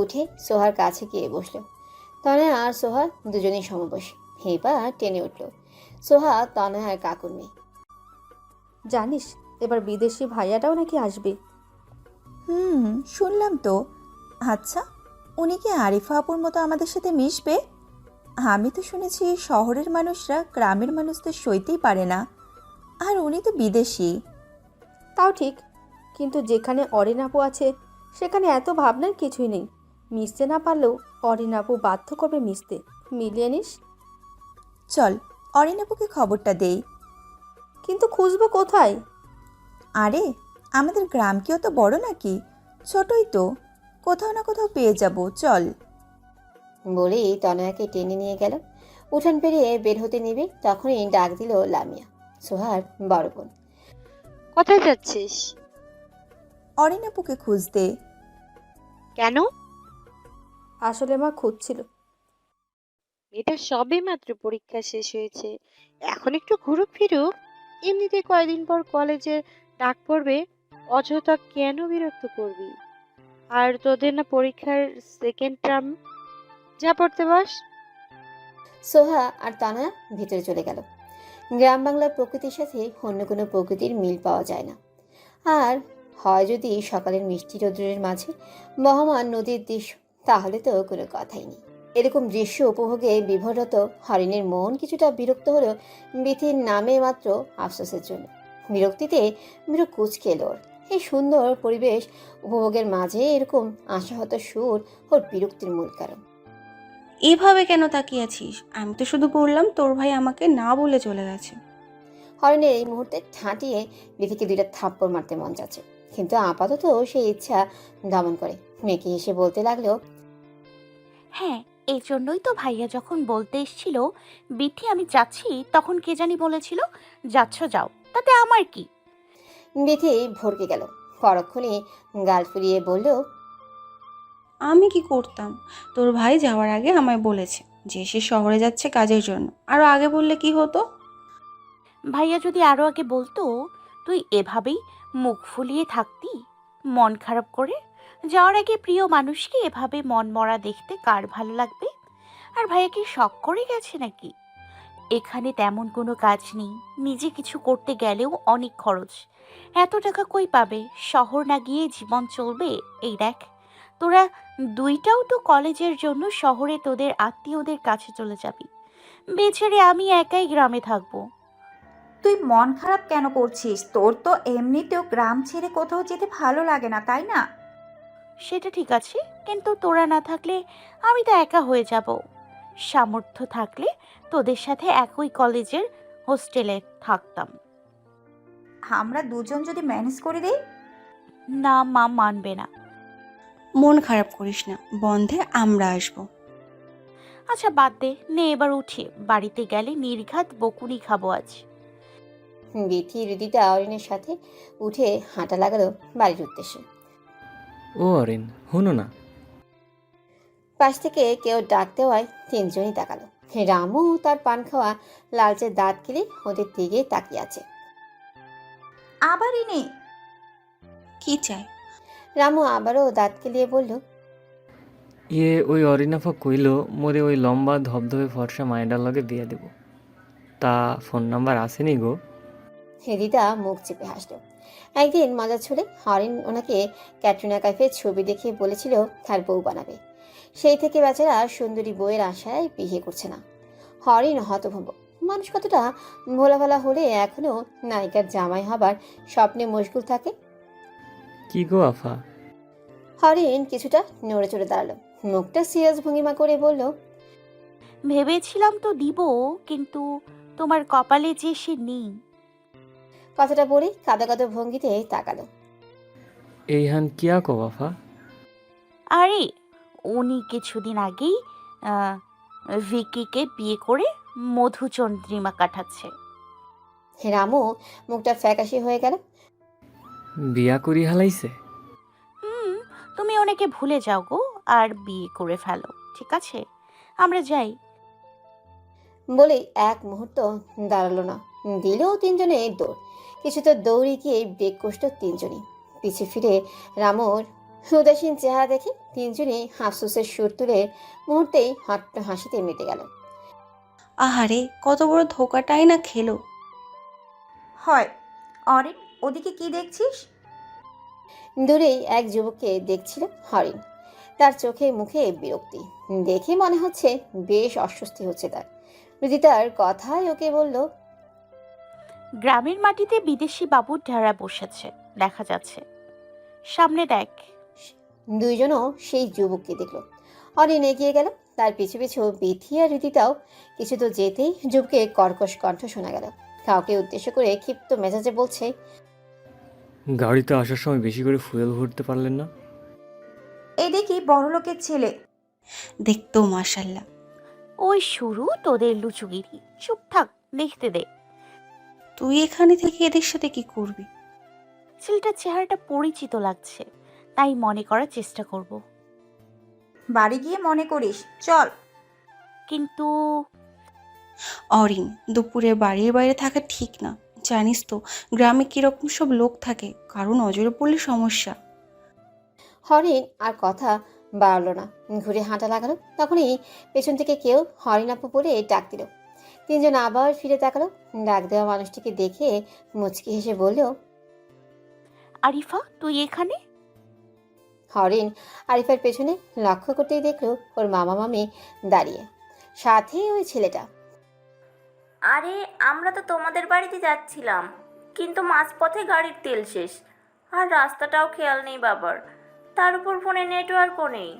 উঠে সোহার কাছে গিয়ে বসলো। তনয়া আর সোহা দুজনেই সমবয়সী। এবার টেনে উঠল সোহা তনয়ার কাকুর মেয়ে। জানিস এবার বিদেশি ভাইয়াটাও নাকি আসবে। শুনলাম তো। আচ্ছা, উনি কি আরিফা আপুর মতো আমাদের সাথে মিশবে? আমি তো শুনেছি শহরের মানুষরা গ্রামের মানুষদের সইতেই পারে না, আর উনি তো বিদেশি। তাও ঠিক, কিন্তু যেখানে অরিন আপু আছে সেখানে এত ভাবনার কিছুই নেই। মিশতে না পারলেও অরিন আপু বাধ্য করবে মিশতে। মিলিয়ে নিস। চল অরিন আপুকে খবরটা দেই। কিন্তু খুঁজবো কোথায়? আরে আমাদের গ্রাম কি অত বড় নাকি? ছোটই তো, কোথাও না কোথাও পেয়ে যাব, চল। বলেই তনয়াকে টেনে নিয়ে গেল। উঠান পেরিয়ে বের হতে নিবে তখনই ডাক দিল লামিয়া, সোহার বড় বোন। কোথায় যাচ্ছিস? অরিন আপুকে খুঁজতে। কেন? আসলে মা খুঁজছিল। এটা সবে মাত্র পরীক্ষা শেষ হয়েছে, এখন একটু ঘুরুক ফিরুক। এমনিতে কয়দিন পর কলেজে ডাক পড়বে, অযথা কেন বিরক্ত করবি? আর তোদের না পরীক্ষার সেকেন্ড টার্ম, যা পড়তে বস। সোহা আর তনয়া ভিতরে চলে গেল। গ্রাম বাংলার প্রকৃতির সাথে অন্য কোনো প্রকৃতির মিল পাওয়া যায় না। আর হয় যদি সকালের মিষ্টি রোদ্রের মাঝে বহমান নদীর দৃশ্য, তাহলে তো কোনো কথাই নেই। এরকম দৃশ্য উপভোগে বিভোরত হরিণের মন কিছুটা বিরক্ত হলেও বিথির নামে মাত্র আফসোসের জন্য। বিরক্তিতে বিরু কুচকে এলো ওর। এই সুন্দর পরিবেশ উপভোগের মাঝে এরকম আশাহত সুর ওর বিরক্তির মূল কারণ। এভাবে কেন তাকিয়ে আছিস? আমি তো শুধু বললাম তোর ভাই আমাকে না বলে চলে গেছে। হরিণের এই মুহূর্তে ঠাঁটিয়ে বিথিকে দুইটা থাপ্পড় মারতে মন যাচ্ছে, কিন্তু আপাতত সেই ইচ্ছা দমন করে মেয়েকে এসে বলতে লাগলো, হ্যাঁ, এই জন্যই তো ভাইয়া যখন বলতে এসেছিল বিথি আমি যাচ্ছি, তখন কে জানি বলেছিল যাচ্ছ যাও, তাতে আমার কি? বিথি ভরকে গেল। পরক্ষণে গাল ফুলিয়ে বলল, আমি কি করতাম? তোর ভাই যাওয়ার আগে আমায় বলেছে যে সে শহরে যাচ্ছে কাজের জন্য। আরো আগে বললে কি হতো? ভাইয়া যদি আরো আগে বলতো, তুই এভাবেই মুখ ফুলিয়ে থাকতি মন খারাপ করে? যাওয়ার আগে প্রিয় মানুষকে এভাবে মন মরা দেখতে কার ভালো লাগবে? আর ভাইয়া কি শখ করে গেছে নাকি? এখানে তেমন কোনো কাজ নেই, নিজে কিছু করতে গেলেও অনেক খরচ। এত টাকা কই পাবে? শহর না গিয়ে জীবন চলবে? এই দেখ, তোরা দুইটাও তো কলেজের জন্য শহরে তোদের আত্মীয়দের কাছে চলে যাবি, বেচারে আমি একাই গ্রামে থাকবো। তুই মন খারাপ কেন করছিস? তোর তো এমনিতেও গ্রাম ছেড়ে কোথাও যেতে ভালো লাগে না, তাই না? সেটা ঠিক আছে, কিন্তু তোরা না থাকলে আমি তো একা হয়ে যাব। সামর্থ্য থাকলে তোদের সাথে একই কলেজের হোস্টেলে থাকতাম। আমরা দুজন যদি ম্যানেজ করে দিই। না, মা মানবে না। মন খারাপ করিস না, বন্ধে আমরা আসবো। আচ্ছা বাদ দে, নে এবার উঠি, বাড়িতে গেলে নির্ঘাত বকুনি খাবো আজ। বিথি হৃদিতা অরিনের সাথে উঠে হাঁটা লাগালো বাড়ির উদ্দেশ্যে। ও অরিন, হুনো না। পাশ থেকে কেউ ডাক দেওয়ায় তিনজনই তাকালো। রামু তার পান খাওয়া লালচে দাঁত কিলে ওদের দিকে তাকিয়ে আছে। আবার ইনি? কি চাই? রামু আবারও দাঁত কেলিয়ে বলল, ওই অরিনাফা কইল মোরে ওই লম্বা ধবধবে ফর্সা মায়েডার লগে বিয়া দেব। তা ফোন নাম্বার আসেনি গো? হৃদিতা মুখ চেপে হাসলো। একদিন মজা ছুড়ে হরিণ ওনাকে ক্যাটরিনা কাইফের ছবি দেখে বলেছিল তার বউ বানাবে। সেই থেকে বেচারা সুন্দরী বউয়ের আশায় বিয়ে করছে না। হরিণ হতভম্ব। মানুষ কতটা ভোলা ভালা হলে এখনো নায়িকার জামাই হবার স্বপ্নে মশগুল থাকে। কি গো আফা? হরিণ কিছুটা নড়ে চড়ে দাঁড়ালো, মুখটা সিরিয়াস ভঙ্গিমা করে বলল, ভেবেছিলাম তো দিব, কিন্তু তোমার কপালে যে সে নেই। কথাটা বলে কাদা কাদা ভঙ্গিতে তাকালো। এইহান কিয়া কো আফা? আরে উনি কিছুদিন আগেই আহ, ভিকিকে বিয়ে করে মধুচন্দ্রিমা কাটাচ্ছে। রামু মুখটা ফ্যাকাশে হয়ে গেল। বিয়া করি হালাইছে? হুম, তুমি ওনাকে ভুলে যাও গো, আর বিয়ে করে ফেলো, ঠিক আছে? আমরা যাই। বলে এক মুহূর্ত দাঁড়ালো না, দিল তিনজনে দৌড়। কিছুটা দৌড়ে গিয়ে ব্রেক কষল তিনজনই। পিছে ফিরে রামুর উদাসীন চেহারা দেখে তিনজনেই আফসোসের সুর তুলে মুহূর্তেই হট্ট হাসিতে মেতে গেল। আহারে, কত বড় ধোকাটাই না খেলো। হয় অরিন, ওদিকে কি দেখছিস? দূরেই এক যুবককে দেখছিল হরিণ। তার চোখে মুখে বিরক্তি দেখে মনে হচ্ছে বেশ অস্বস্তি হচ্ছে তার। রুদিতার কথায় ওকে বলল, গ্রামের মাটিতে বিদেশি বাবুর ঢেরা বসেছে দেখা যাচ্ছে, সামনে দেখ। দুইজনও সেই যুবককে দেখলো। হরিণ এগিয়ে গেল, তার পিছু পিছু বিথি আর রীতিতাও। কিছু তো যেতেই যুবকে কর্কশ কণ্ঠ শোনা গেল, কাউকে উদ্দেশ্য করে ক্ষিপ্ত মেজাজে বলছে, গাড়িতে আসার সময় বেশি করে ফুয়েল ভরতে পারলেন না? এই দেখি বড়লোকের ছেলে। দেখতেও মাশাল্লাহ। ওই শুরু তোদের লুচুগিরি, চুপ থাক, দেখতে দে। তুই এখানে থেকে এদের সাথে কি করবি? ছেলেটার চেহারাটা পরিচিত লাগছে, তাই মনে করার চেষ্টা করব। বাড়ি গিয়ে মনে করিস, চল। কিন্তু অরিন, দুপুরে বাড়ির বাইরে থাকা ঠিক না। জানিস তো গ্রামে কিরকম সব লোক থাকে, কারণ নজরে পড়লে সমস্যা। হরিণ আর কথা বাড়লো না, ঘুরে হাঁটা লাগালো। তখনই পেছন থেকে কেউ হরিণ আপু বলে ডাক দিল। তিনজন আবার ফিরে তাকালো। ডাক দেওয়া মানুষটিকে দেখে মুচকি হেসে বলল, আরিফা তুই এখানে? হরিণ আরিফার পেছনে লক্ষ্য করতেই দেখলো ওর মামা মামি দাঁড়িয়ে, সাথে ওই ছেলেটা। আরে আমরা তো তোমাদের বাড়িতে যাচ্ছিলাম, কিন্তু মাঝপথে গাড়ির তেল শেষ, আর রাস্তাটাও খেয়াল নেই বাবার, তার উপর ফোনে নেটওয়ার্কও নেই।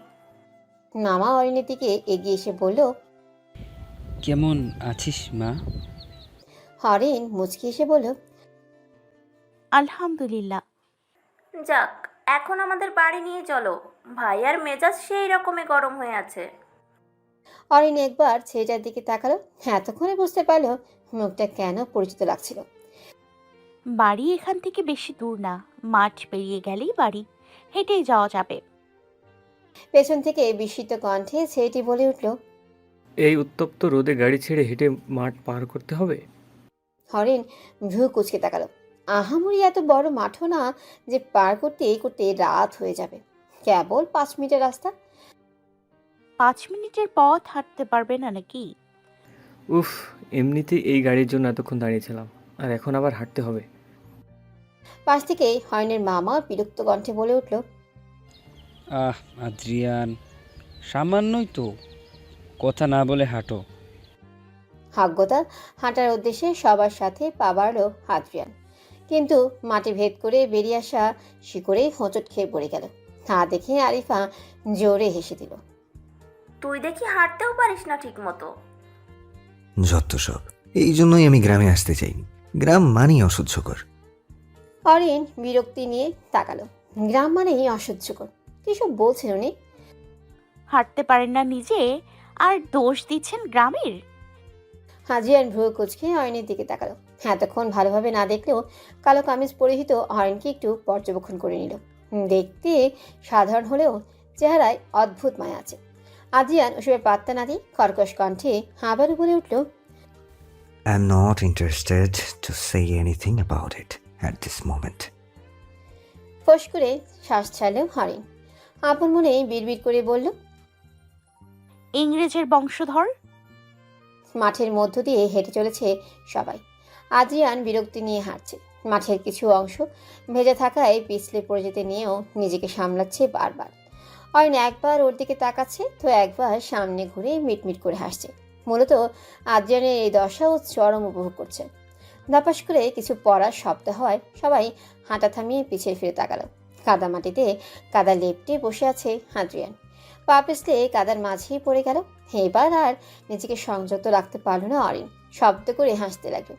মামা হরিণের দিকে এগিয়ে এসে বলল, কেমন আছিস মা? হরিণ মুচকি এসে বলল, আলহামদুলিল্লাহ। যাক, এখন আমাদের বাড়ি নিয়ে চলো, ভাই আর মেজাজ সেই রকমই গরম হয়ে আছে। হরিণ একবার ছেলেটার দিকে তাকালো, এতক্ষণে বুঝতে পারলো মুখটা কেন পরিচিত লাগছিল। বাড়ি এখান থেকে বেশি দূর না, মাঠ পেরিয়ে গেলেই বাড়ি, হেঁটেই যাওয়া যাবে। পেছন থেকে বিস্মিত কণ্ঠে ছেলেটি বলে উঠল, এই উত্তপ্ত রোদে গাড়ি ছেড়ে হেঁটে মাঠ পার করতে হবে? হরিণ ভ্রু কুচকে তাকালো। আহামরি এত বড় মাঠও না যে পার করতে করতে রাত হয়ে যাবে, কেবল 5 মিনিটের রাস্তা। 5 মিনিটের পথ হাঁটতে পারবে না নাকি? উফ, এমনিতেই এই গাড়ির জন্য এতক্ষণ দাঁড়িয়েছিলাম, আর এখন আবার হাঁটতে হবে। পাশ থেকে হরিণের মামা বিরক্ত কণ্ঠে বলে উঠল, আদ্রিয়ান, সামান্যই তো, কথা না বলে হাঁটো। হাগ্যতা হাঁটার উদ্দেশ্যে সবার সাথে পা বাড়ল আদ্রিয়ান, কিন্তু মাটি ভেদ করে বেরিয়ে আসা শিকড়ে হোঁচট খেয়ে পড়ে গেল। তা দেখে আরিফা জোরে হেসে দিল। তুই দেখি হাঁটতেও পারিস না ঠিক মতো। যত সব, এই জন্যই আমি গ্রামে আসতে চাইনি। গ্রাম মানেই অসহ্যকর। হরিণ বিরক্তি নিয়ে তাকালো। গ্রাম মানেই অসহ্যকর? কিসব বলছেন উনি? হাঁটতে পারেন না নিজে, আর দোষ দিচ্ছেন গ্রামের? হাজিয়ান ভ্রু কুচকে হরিণের দিকে তাকালো। এতক্ষণ ভালোভাবে না দেখলেও কালো কামিজ পরিহিত হরিণকে একটু পর্যবেক্ষণ করে নিল। দেখতে সাধারণ হলেও চেহারায় অদ্ভুত মায়া আছে। আজিয়ান ওসবে পাত্তা না দিয়ে কর্কশ কণ্ঠে আবারও বলে উঠল, I'm not interested to say anything about it at this moment. ফোঁস করে শ্বাস ছাড়লেও হরিণ। আপন মনে বিড়বিড় করে বলল, ইংরেজের বংশধর। মাঠের মধ্য দিয়ে হেঁটে চলেছে সবাই। আদ্রিয়ান বিরক্তি নিয়ে হাঁটছে। মাঠের কিছু অংশ ভেজা থাকায় পিছলে পড়ে যেতে নিয়েও নিজেকে সামলাচ্ছে বারবার। অয়ন একবার ওর দিকে তাকাচ্ছে তো একবার সামনে ঘুরে মিটমিট করে হাসছে। মূলত আদ্রিয়ানের এই দশা ও চরম উপভোগ করছে। দাপাস করে কিছু পড়ার শব্দ হয়, সবাই হাঁটা থামিয়ে পিছিয়ে ফিরে তাকালো। কাদা মাটিতে কাদা লেপটে বসে আছে আদ্রিয়ান। পা পিছলে কাদার মাঝেই পড়ে গেল। এবার আর নিজেকে সংযত রাখতে পারল না অরিন, শব্দ করে হাসতে লাগলো।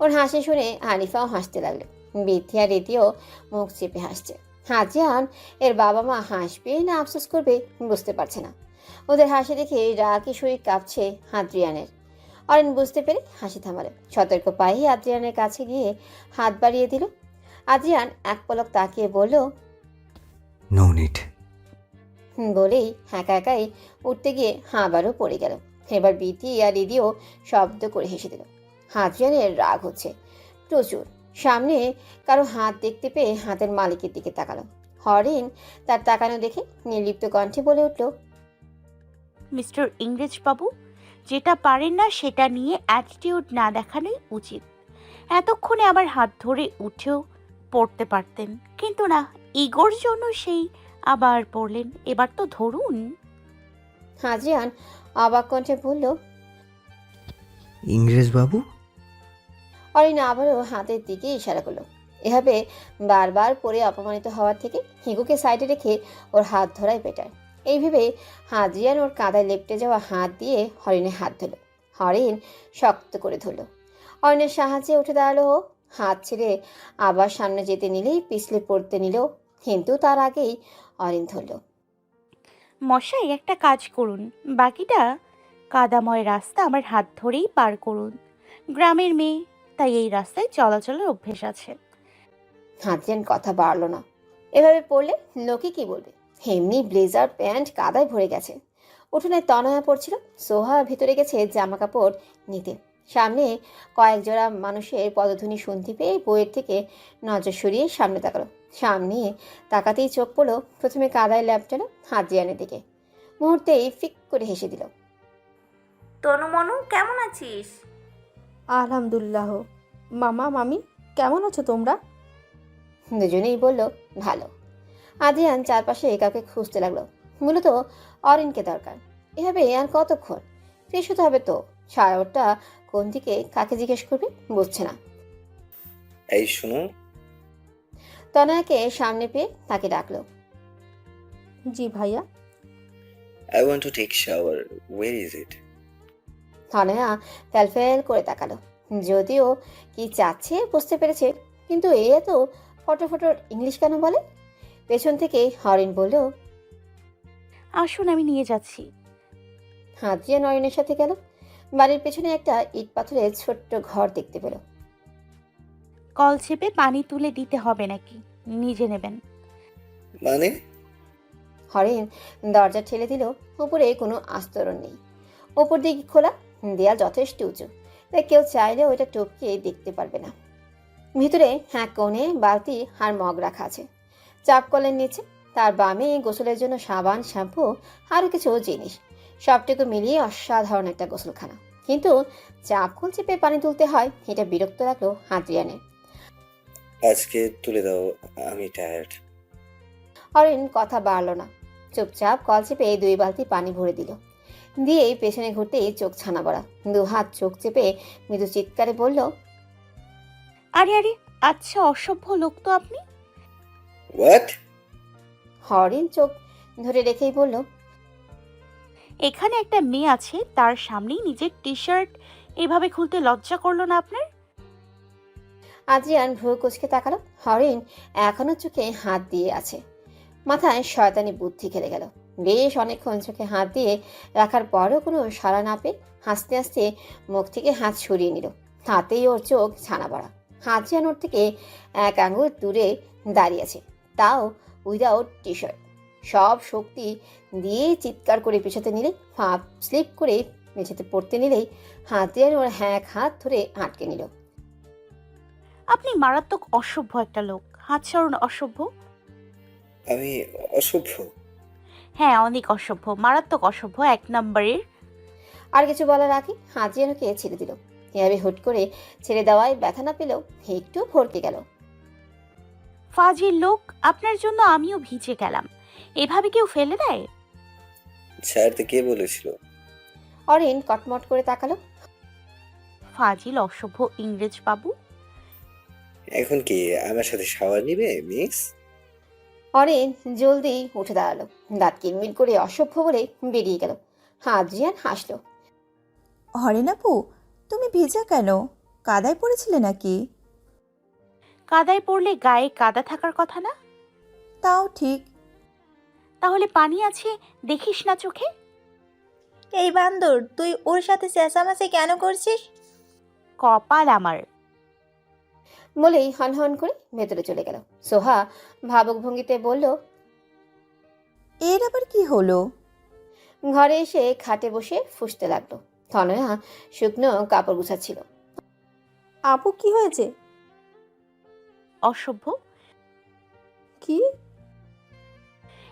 ওর হাসি শুনে আরিফাও হাসতে লাগলো। বিথি আর রীতিও মুখ চেপে হাসছে। আদ্রিয়ান এর বাবা মা হাসবে না আফসোস করবে বুঝতে পারছে না। ওদের হাসি দেখে রাগে শরীর কাঁপছে আদ্রিয়ানের। অরিন বুঝতে পেরে হাসি থামালো। সতর্ক পায়ে আদ্রিয়ানের কাছে গিয়ে হাত বাড়িয়ে দিল। আদ্রিয়ান এক পলক তাকিয়ে বলল, No need. বলেই একা একাই উঠতে গিয়ে আবারও পড়ে গেল। এবার বিথি আর দিদিও শব্দ করে হেসে দিল। আদ্রিয়ানের রাগ হচ্ছে প্রচুর। সামনে কারো হাত দেখতে পেয়ে হাতের মালিকের দিকে তাকালো। হরিণ তার তাকানো দেখে নির্লিপ্ত কণ্ঠে বলে উঠল, মিস্টার ইংরেজ বাবু, যেটা পারেন না সেটা নিয়ে অ্যাটিটিউড না দেখানোই উচিত। এতক্ষণে আমার হাত ধরে উঠেও পড়তে পারতেন, কিন্তু না, ইগোর জন্য সেই আবার পড়লেন। এবার তো ধরুন। হাজিয়ান অবাক কণ্ঠে বলল। ইংরেজ বাবু? অরিন আবারও হাতের দিকে ইশারা করলো। এভাবে বারবার পরে অপমানিত হওয়ার থেকে হিগুকে সাইডে রেখে ওর হাত ধরাই বেটার। এই ভেবে হাজিয়ান ওর কাঁধায় লেপটে যাওয়া হাত দিয়ে হরিণের হাত ধরল। হরিণ শক্ত করে ধরল। অরিনের সাহায্যে উঠে দাঁড়ালো ও। হাত ছেড়ে আবার সামনে যেতে নিলেই পিছলে পড়তে নিল, কিন্তু তার আগেই অরিন ধরল। মশাই, একটা কাজ করুন, বাকিটা কাদাময় রাস্তা আমার হাত ধরেই পার করুন। গ্রামের মেয়ে, তাই এই রাস্তায় চলাচলের অভ্যেস আছে। হাজিয়ান কথা বাড়ল না। এভাবে পড়লে লোকে কি বলবে? এমনি ব্লেজার প্যান্ট কাদায় ভরে গেছে। উঠোনে তনয়া পড়ছিল। সোহা ভেতরে গেছে জামা কাপড় নিতে। সামনে কয়েক জোড়া মানুষের পদধ্বনি শুনতে পেয়ে বইয়ের থেকে নজর সরিয়ে সামনে তাকালো। সামনে তাকাতেই চোখ পড়লো প্রথমে কাদায় ল্যাপটানো হাজিয়ানের দিকে। মুহূর্তেই ফিক করে হেসে দিল। তনু মনু, কেমন আছিস? আলহামদুলিল্লাহ। মামা মামি কেমন আছো তোমরা? দুজনেই বলল ভালো। আদিয়ান চারপাশে কাউকে খুঁজতে লাগলো। মূলত অরিনকে দরকার। এভাবে আর কতক্ষণ? ফ্রেশ হতে হবে তো। সারাটা কোন দিকে কাকে জিজ্ঞেস করবে বুঝছে না। এই শুনো। তনয়াকে সামনে পেয়ে তাকে ডাকলো। জি ভাইয়া। I want to take shower. Where is it? তনয়া ফ্যালফ্যাল করে তাকালো। যদিও কি চাচ্ছে বুঝতে পেরেছে, কিন্তু এ এত ফটো ইংলিশ কেন বলে? পেছন থেকে হরিণ বলল, আসুন, আমি নিয়ে যাচ্ছি। হাজিয়া নয়নের সাথে গেল। বাড়ির পেছনে একটা ইট পাথরের ছোট্ট ঘর দেখতে পেল। কল চেপে পানি তুলে দিতে হবে নাকি নিজে নেবেন? মানে? হরিণ দরজা ঠেলে দিল। উপরে কোনো আস্তরণ নেই। ওপর দিকে খোলা, দেয়াল যথেষ্ট উঁচু, তাই কেউ চাইলে ওইটা টপকে দেখতে পারবে না। ভিতরে কোণে বালতি আর মগ রাখা আছে। চাপ কলের নিচে তার বামে গোসলের জন্য সাবান, শ্যাম্পু, আরও কিছু জিনিস। সবটুকু মিলিয়ে অসাধারণ একটা গোসলখানা। কিন্তু চাপ কল চেপে পানি তুলতে হয়, এটা বিরক্ত লাগলো হাজিয়ানের। আজকে তুলে দাও, আমি টায়ার্ড। হরিণ কথা বাড়ল না। চুপচাপ কল চেপে 2 বালতি পানি ভরে দিল। দিয়ে পেছনে ঘুরতেই চোখ ছানা বড়া। 2 হাত চোখ চেপে মৃদু চিৎকারে বলল, আরে আরে, আচ্ছা অসভ্য লোক তো আপনি। হোয়াট? হরিণ চোখ ধরে রেখেই বলল, এখানে একটা মেয়ে আছে, তার সামনেই নিজের টি শার্ট এভাবে খুলতে লজ্জা করলো না আপনার? আদ্রিয়ান ভ্রু কুচকে তাকালো। হরিণ এখনো চোখে হাত দিয়ে আছে। মাথায় শয়তানি বুদ্ধি খেলে গেল। বেশ অনেকক্ষণ চোখে হাত দিয়ে রাখার পরও কোনো সাড়া না পেয়ে হাসতে হাসতে মুখ থেকে হাত সরিয়ে নিল। হাতেই ওর চোখ ছানা বড়া। হাজিয়ান ওর থেকে 1 আঙুল দূরে দাঁড়িয়ে আছে, তাও উইদাউট টি শার্ট। সব শক্তি দিয়ে চিৎকার করে পেছাতে নিলে, হাফ স্লিপ করে মেঝেতে পড়তে নিলেই হাজিয়ান ওর 1 হাত ধরে আটকে নিল। আপনি মারাত্মক অসভ্য একটা লোক। হাত ছাড়ুন, অসভ্য। আমি অসভ্য? হ্যাঁ, অনেক অসভ্য, মারাত্মক অসভ্য, 1 নম্বরের। আর কিছু বলার আগে হাজিয়ান ওকে ছেড়ে দিল। এভাবে হুট করে ছেড়ে দেওয়ায় ব্যথা না পেলেও একটু ভরকে গেল। ফাজিল লোক, আপনার জন্য আমিও ভিজে গেলাম। এভাবে কেউ ফেলে দেয়? ছাড়তে কে বলেছিল? অরিন কটমট করে তাকালো। ফাজিল অসভ্য ইংরেজ বাবু। এখন কি আমার সাথে শাওয়ার নিবে মিস? অরিন জলদি উঠে দাঁড়ালো। দাঁত কিরমির করে অসভ্য বলে বেরিয়ে গেল। হাজিয়ান হাসলো। হরিণ আপু, তুমি ভিজা কেন? কাদায় পড়েছিলে নাকি? কাদায় পড়লে গায়ে কাদা থাকার কথা না? তাও ঠিক। তাহলে পানি আছে দেখিস না চোখে? এই বান্দর, তুই ওর সাথে চেঁচামেচি কেন করছিস? কপাল আমার। বলেই হন করে ভেতরে চলে গেল। সোহা ভাবুক ভঙ্গিতে বলল, এর আবার কি হলো? ঘরে এসে খাটে বসে ফুঁসতে লাগলো। তনয়া শুকনো কাপড় গুছাচ্ছিল। আপু কি হয়েছে? অসভ্য। কি?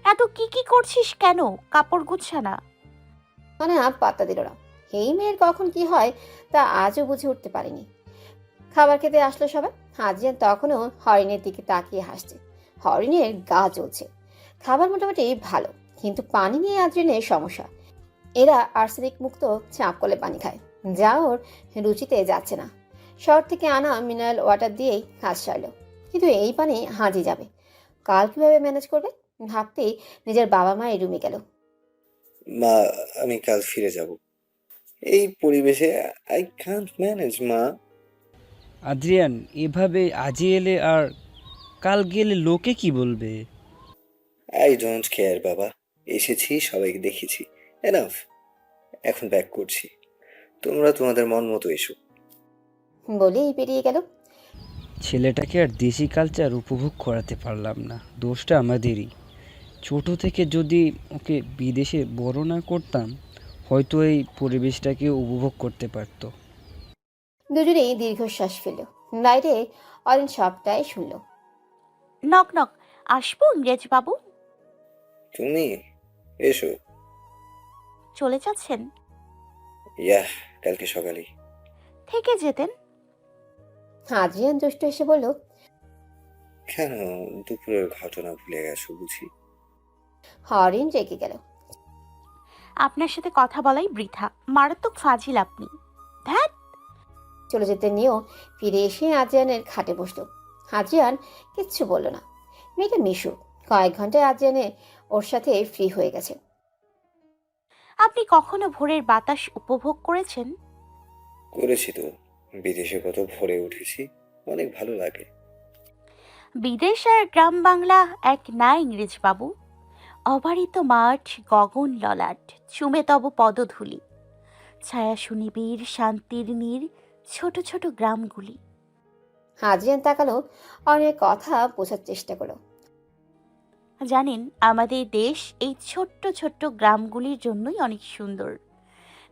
এত কি কি করছিস কেন? কাপড় গুছা না। তানয়া পাত্তা দিল না। এই মেয়ের কখন কি হয় তা আজও বুঝে উঠতে পারেনি। খাবার খেতে আসলো সবাই। হাজিয়ান তখনও হরিণের দিকে তাকিয়ে হাসছে। হরিণের গা জ্বলছে। খাবার মোটামুটি ভালো, কিন্তু পানি নিয়ে আদ্রিনের সমস্যা। এরা আর্সেনিক মুক্ত চাপকলে পানি খায়, যা ওর রুচিতে যাচ্ছে না। শহর থেকে আনা মিনারেল ওয়াটার দিয়েই কাজ সারল, কিন্তু এই পানি হাজি যাবে। কাল কিভাবে ম্যানেজ করবে ভাবতেই নিজের বাবা মায়ের রুমে গেল। মা, আমি কাল ফিরে যাব। এই পরিবেশে আই কান্ট ম্যানেজ মা। আদ্রিয়ান, এভাবে আজই এলে আর কাল গেলে লোকে কি বলবে? আই ডোন্ট কেয়ার বাবা। এসেছি, সবাইকে দেখেছি, এনাফ। এখন ব্যাক করছি। তোমরা তোমাদের মন মতো এসো। বলেই বেরিয়ে গেল। ছেলেটাকে আর দেশি কালচার উপভোগ করাতে পারলাম না, দোষটা আমাদেরই। ছোট থেকে যদি ওকে বিদেশে বড় না করতাম, হয়তো এই পরিবেশটাকে উপভোগ করতে পারতো। দুজনেই দীর্ঘশ্বাস ফেলল। বাইরে অরেন সবটাই শুনল। Knock knock. আসবো ইংরেজ বাবু? তুমি এসো। চলে যাচ্ছেন? ইয়াহ, কালকে সকালেই। থেকে যেতেন। আদ্রিয়ান দুষ্ট এসে বলল, কেন, দুপুরের ঘটনা ভুলে গেছো বুঝি? হরিণ রেগে গেল। আপনার সাথে কথা বলাই বৃথা। মারাত্মক ফাজিল আপনি। ধ্যাত। চলে যেতে নিয়েও ফিরে এসে আদ্রিয়ানের খাটে বসলো। আদ্রিয়ান কিচ্ছু বলল না। মেয়েটা মিশু, কয়েক ঘন্টায় আদ্রিয়ানে ওর সাথে ফ্রি হয়ে গেছে। আপনি কখনো ভোরের বাতাস উপভোগ করেছেন? করেছি তো, বিদেশে কত ভরে উঠেছি, অনেক ভালো লাগে। বিদেশ আর গ্রাম বাংলা এক না ইংরেজ বাবু। অবারিত মাঠ, গগন ললাট, চুমে তব পদধূলি, ছায়া সুনিবিড় শান্তির নীর, ছোট ছোট গ্রামগুলি। আদ্রিয়ান তাকালো, অনেক কথা বোঝার চেষ্টা করলো। জানেন, আমাদের দেশ এই ছোট্ট ছোট্ট গ্রামগুলির জন্যই অনেক সুন্দর।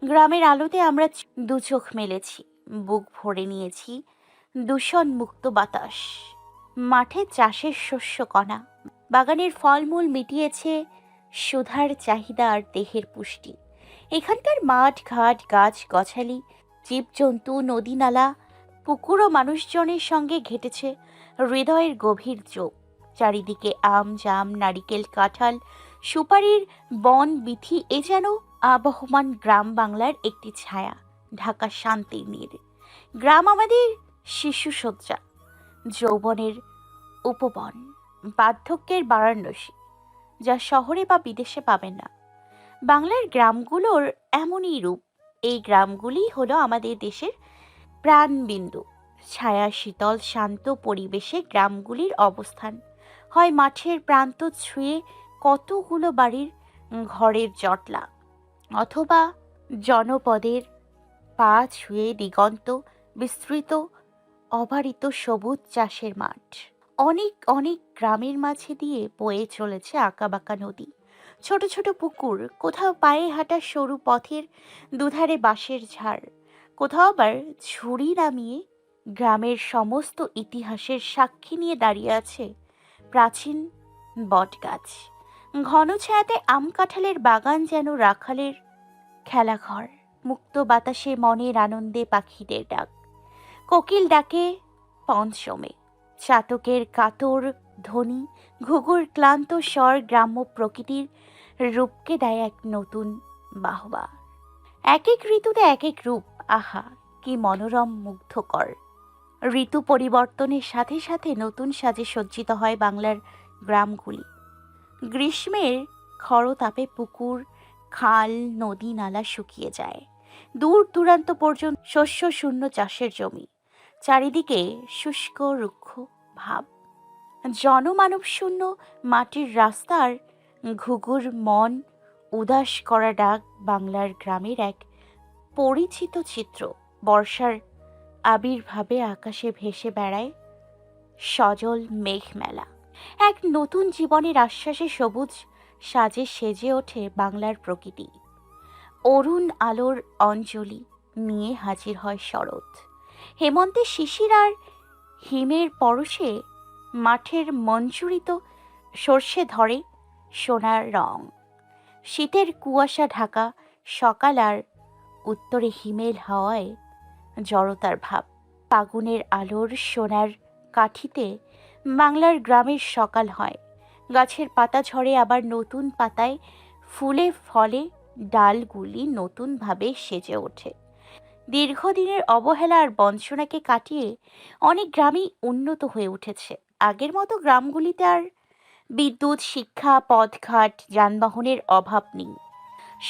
গ্রামের আলোতে আমরা দু চোখ মেলেছি, বুক ভরে নিয়েছি দূষণ মুক্ত বাতাস। মাঠে চাষের শস্য কণা, বাগানের ফলমূল মিটিয়েছে সুধার চাহিদা আর দেহের পুষ্টি। এখানকার মাঠ ঘাট, গাছ গছালি, জীবজন্তু, নদী নালা, পুকুর ও মানুষজনের সঙ্গে ঘেটেছে হৃদয়ের গভীর যোগ। চারিদিকে আম, জাম, নারিকেল, কাঁঠাল, সুপারির বন বিথি, এ যেন আবহমান গ্রাম বাংলার একটি ছায়া, ঢাকা শান্তির নীর। গ্রাম আমাদের শিশুসজ্জা, যৌবনের উপবন, বার্ধক্যের বারাণসী, যা শহরে বা বিদেশে পাবেন না। বাংলার গ্রামগুলোর এমনই রূপ। এই গ্রামগুলি হলো আমাদের দেশের প্রাণবিন্দু। ছায়া শীতল শান্ত পরিবেশে গ্রামগুলির অবস্থান হয় মাঠের প্রান্ত ছুঁয়ে কতগুলো বাড়ির ঘরের জটলা, অথবা জনপদের পা ছুঁয়ে দিগন্ত বিস্তৃত অবারিত সবুজ চাষের মাঠ। অনেক অনেক গ্রামের মাঝে দিয়ে বয়ে চলেছে আঁকাবাঁকা নদী, ছোট ছোট পুকুর, কোথাও পায়ে হাঁটা সরু পথের দুধারে বাঁশের ঝাড়, কোথাও আবার ঝুড়ি নামিয়ে গ্রামের সমস্ত ইতিহাসের সাক্ষী নিয়ে দাঁড়িয়ে আছে প্রাচীন বটগাছ। ঘন ছায়াতে আম কাঁঠালের বাগান যেন রাখালের খেলাঘর। মুক্ত বাতাসে মনের আনন্দে পাখিদের ডাক, কোকিল ডাকে পঞ্চমে, চাতকের কাতর ধ্বনি, ঘুঘুর ক্লান্ত স্বর গ্রাম্য প্রকৃতির রূপকে দেয় এক নতুন বাহবা। এক এক ঋতুতে এক এক রূপ, আহা কি মনোরম মুগ্ধকর। ঋতু পরিবর্তনের সাথে সাথে নতুন সাজে সজ্জিত হয় বাংলার গ্রামগুলি। গ্রীষ্মের খরতাপে পুকুর, খাল, নদী নালা শুকিয়ে যায়, দূর দূরান্ত পর্যন্ত শস্য শূন্য চাষের জমি, চারিদিকে শুষ্ক রুক্ষ ভাব। জনমানব শূন্য মাটির রাস্তার ঘুঘুর মন উদাস করা ডাক বাংলার গ্রামের এক পরিচিত চিত্র। বর্ষার আবির্ভাবে আকাশে ভেসে বেড়ায় সজল মেঘমেলা। এক নতুন জীবনের আশ্বাসে সবুজ সাজে সেজে ওঠে বাংলার প্রকৃতি। অরুণ আলোর অঞ্জলি নিয়ে হাজির হয় শরৎ। হেমন্তের শিশির আর হিমের পরশে মাঠের মঞ্জুরিত সর্ষে ধরে সোনার রং। শীতের কুয়াশা ঢাকা সকাল আর উত্তরে হিমেল হাওয়ায় জড়তার ভাব। ফাগুনের আলোর সোনার কাঠিতে বাংলার গ্রামের সকাল হয়। গাছের পাতা ঝরে আবার নতুন পাতায় ফুলে ফলে ডালগুলি নতুনভাবে সেজে ওঠে। দীর্ঘদিনের অবহেলা আর বঞ্চনাকে কাটিয়ে অনেক গ্রামই উন্নত হয়ে উঠেছে। আগের মতো গ্রামগুলিতে আর বিদ্যুৎ, শিক্ষা, পথঘাট, যানবাহনের অভাব নেই।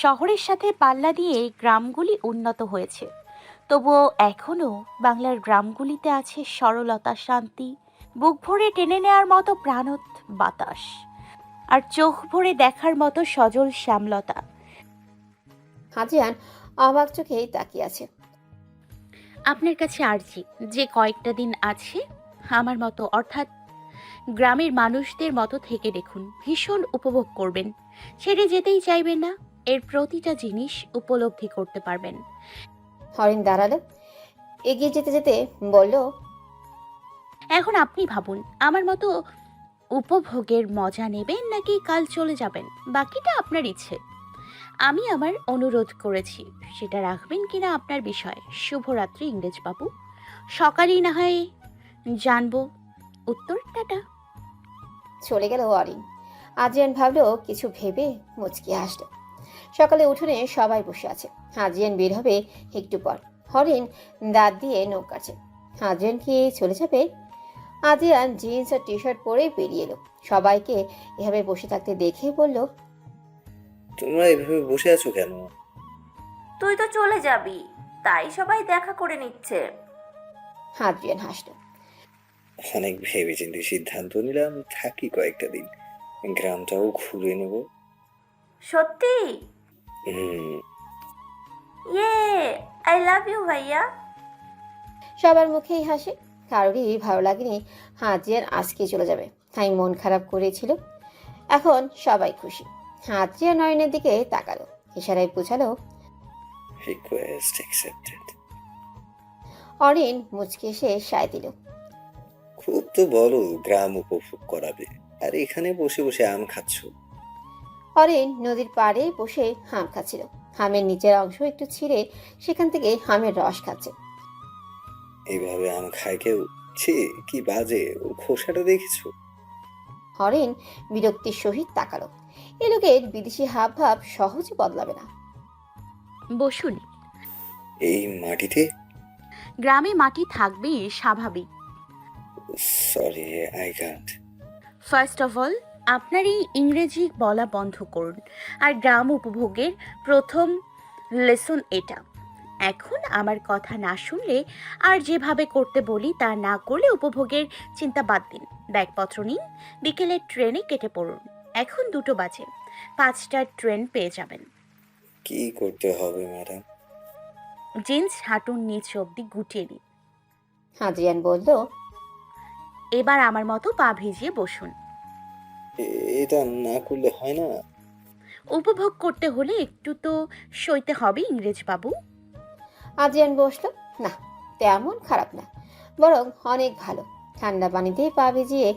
শহরের সাথে পাল্লা দিয়ে গ্রামগুলি উন্নত হয়েছে, তবুও এখনও বাংলার গ্রামগুলিতে আছে সরলতা, শান্তি, বুক ভরে টেনে নেওয়ার মতো প্রাণোত বাতাস, আর চোখ ভরে দেখার মতো সজল শ্যামলতা। হাজিয়ান অবাক চোখেই তাকিয়ে আছে। আপনার কাছে আর্জি, যে কয়েকটা দিন আছে আমার মতো, অর্থাৎ গ্রামের মানুষদের মতো থেকে দেখুন। ভীষণ উপভোগ করবেন, ছেড়ে যেতেই চাইবেন না। এর প্রতিটা জিনিস উপলব্ধি করতে পারবেন। হরিণ দাঁড়ালো, এগিয়ে যেতে যেতে বলল, এখন আপনি ভাবুন, আমার মতো উপভোগের মজা নেবেন নাকি কাল চলে যাবেন, বাকিটা আপনার ইচ্ছে। আমি আমার অনুরোধ করেছি, সেটা রাখবেন কিনা আপনার বিষয়। শুভরাত্রি ইংরেজবাবু, সকালেই না হয় জানবো উত্তর। টাটা। চলে গেল হরিণ। আজিয়ান ভাবলো, কিছু ভেবে মুচকি হাসলো। সকালে উঠোনে সবাই বসে আছে। হাজিয়ান বের হবে একটু পর। হরিণ দাঁত দিয়ে নখ কাটছে। হাজিয়ান কি চলে যাবে? আজিয়ান জিন্স আর টি শার্ট পরে বেরিয়ে এলো। সবাইকে এভাবে বসে থাকতে দেখে বলল, তোমরা এভাবে বসে আছো কেন? তুই তো চলে যাবি, তাই সবাই দেখা করে নিচ্ছে। হাজিয়ান হাসলো। অনেক ভেবেচিন্তে সিদ্ধান্ত নিলাম থাকি কয়েকটা দিন, গ্রামটাও ঘুরে নেব। সত্যি? হুম। ইয়ে, আই লাভ ইউ ভাইয়া। সবার মুখেই হাসে। কারোরই ভালো লাগেনি হাজিয়ান আজকে চলে যাবে, তাই মন খারাপ করেছিল। এখন সবাই খুশি। হাজিয়া নয়নের দিকে তাকালো, ইশারায় বুঝালো। Request accepted. অরিন মুচকে এসে সায় দিল। খুব তো বলো গ্রাম উপভোগ করাবে, আর এখানে বসে বসে আম খাচ্ছ। অরিন নদীর পাড়ে বসে হাম খাচ্ছিল। হামের নিচের অংশ একটু ছিঁড়ে সেখান থেকে হামের রস খাচ্ছে। এইভাবে আম খায় কেউ? ছি, কি বাজে! ওর খোসাটা দেখেছো? হরিণ বিরক্তির সহিত তাকালো। এ লোকের বিদেশি হাব ভাব সহজে বদলাবে না। বসুন। এই মাটিতে? গ্রামে মাটি থাকবেই, স্বাভাবিক। Sorry, I can't. First of all আপনার এই ইংরেজি বলা বন্ধ করুন। আর গ্রাম উপভোগের প্রথম লেসন এটা। এখন আমার কথা না শুনলে আর যেভাবে করতে বলি তা না করলে উপভোগের চিন্তা বাদ দিন। ব্যাগপত্র নিন, বিকেলের ট্রেনে কেটে পড়ুন। এখন 2টো বাজে, 5টার ট্রেন পেয়ে যাবেন। কি করতে হবে ম্যাডাম? জিন্স হাঁটুর নিচ অব্দি গুটিয়ে দিন। হাজিয়ান বলল, এবার আমার মতো পা ভিজিয়ে বসুন। এটা না করলে হয় না? উপভোগ করতে হলে একটু তো সইতে হবে ইংরেজবাবু। আজিয়ান বসলো। না, তেমন খারাপ না, বরং অনেক ভালো। ঠান্ডা পানিতে পা ভিজিয়ে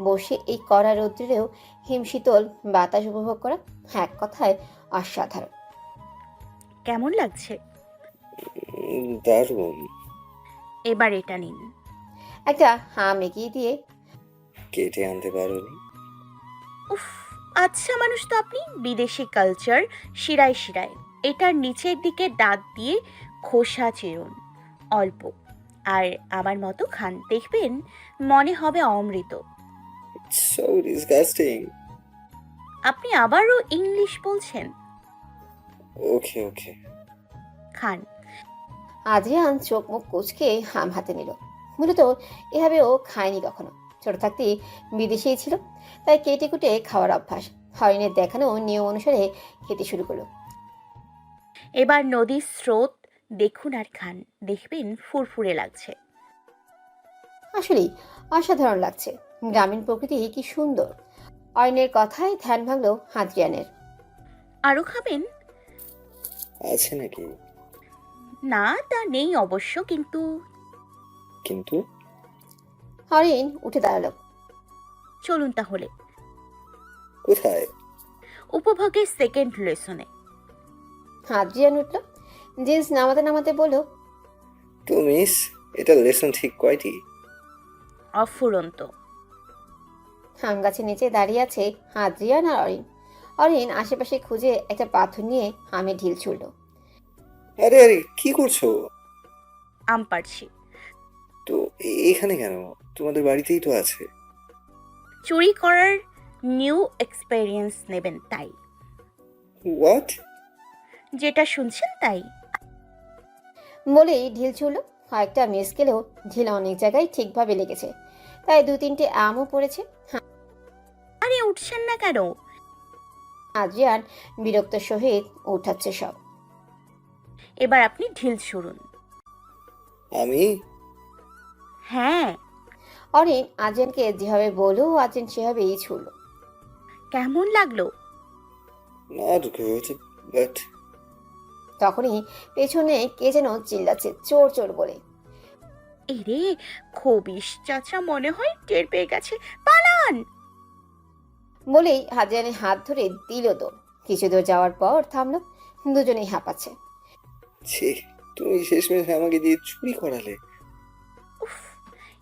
বসে এই কড়া রৌদ্রেও হিমশীতল বাতাস উপভোগ করা এক কথায় অসাধারণ। কেমন লাগছে? দারুণ। এবার এটা নিন। একটা হাম এগিয়ে দিয়ে, কেটে আনতে পারোনি? উফ, আচ্ছা মানুষ তো আপনি। বিদেশি কালচার শিরায় শিরায়। এটার নিচের দিকে দাঁত দিয়ে খোসা চিরুন অল্প, আর আমার মতো খান, দেখবেন মনে হবে অমৃত। So disgusting. আপনি আবারও ইংলিশ বলছেন। ওকে ওকে। খান। আজিয়ান চোখ মুখ কুচকে হাম হাতে নিল। মূলত এভাবে ও খায়নি কখনো। ছোট থাকতেই বিদেশেই ছিল, তাই কেটে কুটে খাওয়ার অভ্যাস। হরিণের দেখানো নিয়ম অনুসারে খেতে শুরু করলো। এবার নদীর স্রোত দেখুন আর খান, দেখবেন ফুরফুরে লাগছে। আসলেই অসাধারণ লাগছে। গ্রামীণ প্রকৃতি কি সুন্দর। অরিনের কথায় ধ্যান ভাঙলো হাজিয়ানের। আরো খাবেন? আছে নাকি? না, তা নেই অবশ্য, কিন্তু কিন্তু হরিণ উঠে দাঁড়ালো। চলুন তাহলে। কোথায়? উপভোগের সেকেন্ড লেসনে। আদ্রিয়ান উঠল, জিন্স নামাতে নামাতে বলল, তো মিস, এটা লেসন ঠিক কয়টি? অফুরন্ত। আম গাছের নিচে দাঁড়িয়ে আছে আদ্রিয়ান আর অরিন। অরিন আশেপাশে খুঁজে একটা পাথর নিয়ে আমে ঢিল ছুড়ল। আরে আরে, কি করছো? আম পারছি। তো এখানে কেন? তোমাদের বাড়িতেই তো আছে। চুরি করার নিউ এক্সপেরিয়েন্স নেবেন তাই। হোয়াট? যেটা শুনছেন তাই। বলেই ঢিল ছুড়ল। কয়েকটা মিস গেলেও ঢিল অনেক জায়গায় ঠিকভাবে লেগেছে, তাই 2-3টে আমও পড়েছে। আরে উঠছেন না কেন? আদ্রিয়ান বিরক্ত সহিত উঠাচ্ছে সব। এবার আপনি ঢিল ছুড়ুন। আমি? হ্যাঁ। অরিন আদ্রিয়ানকে যেভাবে বলল আদ্রিয়ান সেভাবেই ছুড়ল। কেমন লাগলো? নট গুড, বাট তখনই পেছনে কে যেন চিল্লাচ্ছে চোর চোর বলে। এরে, খবিশ চাচা মনে হয় টের পেয়ে গেছে, পালান। বলেই আদ্রিয়ানের হাত ধরে দিল দৌড়। কিছু দূর যাওয়ার পর থামলো। দুজনেই হাঁপাচ্ছে। ছি, তুমি শেষমেশ আমাকে দিয়ে চুরি করালে। উফ,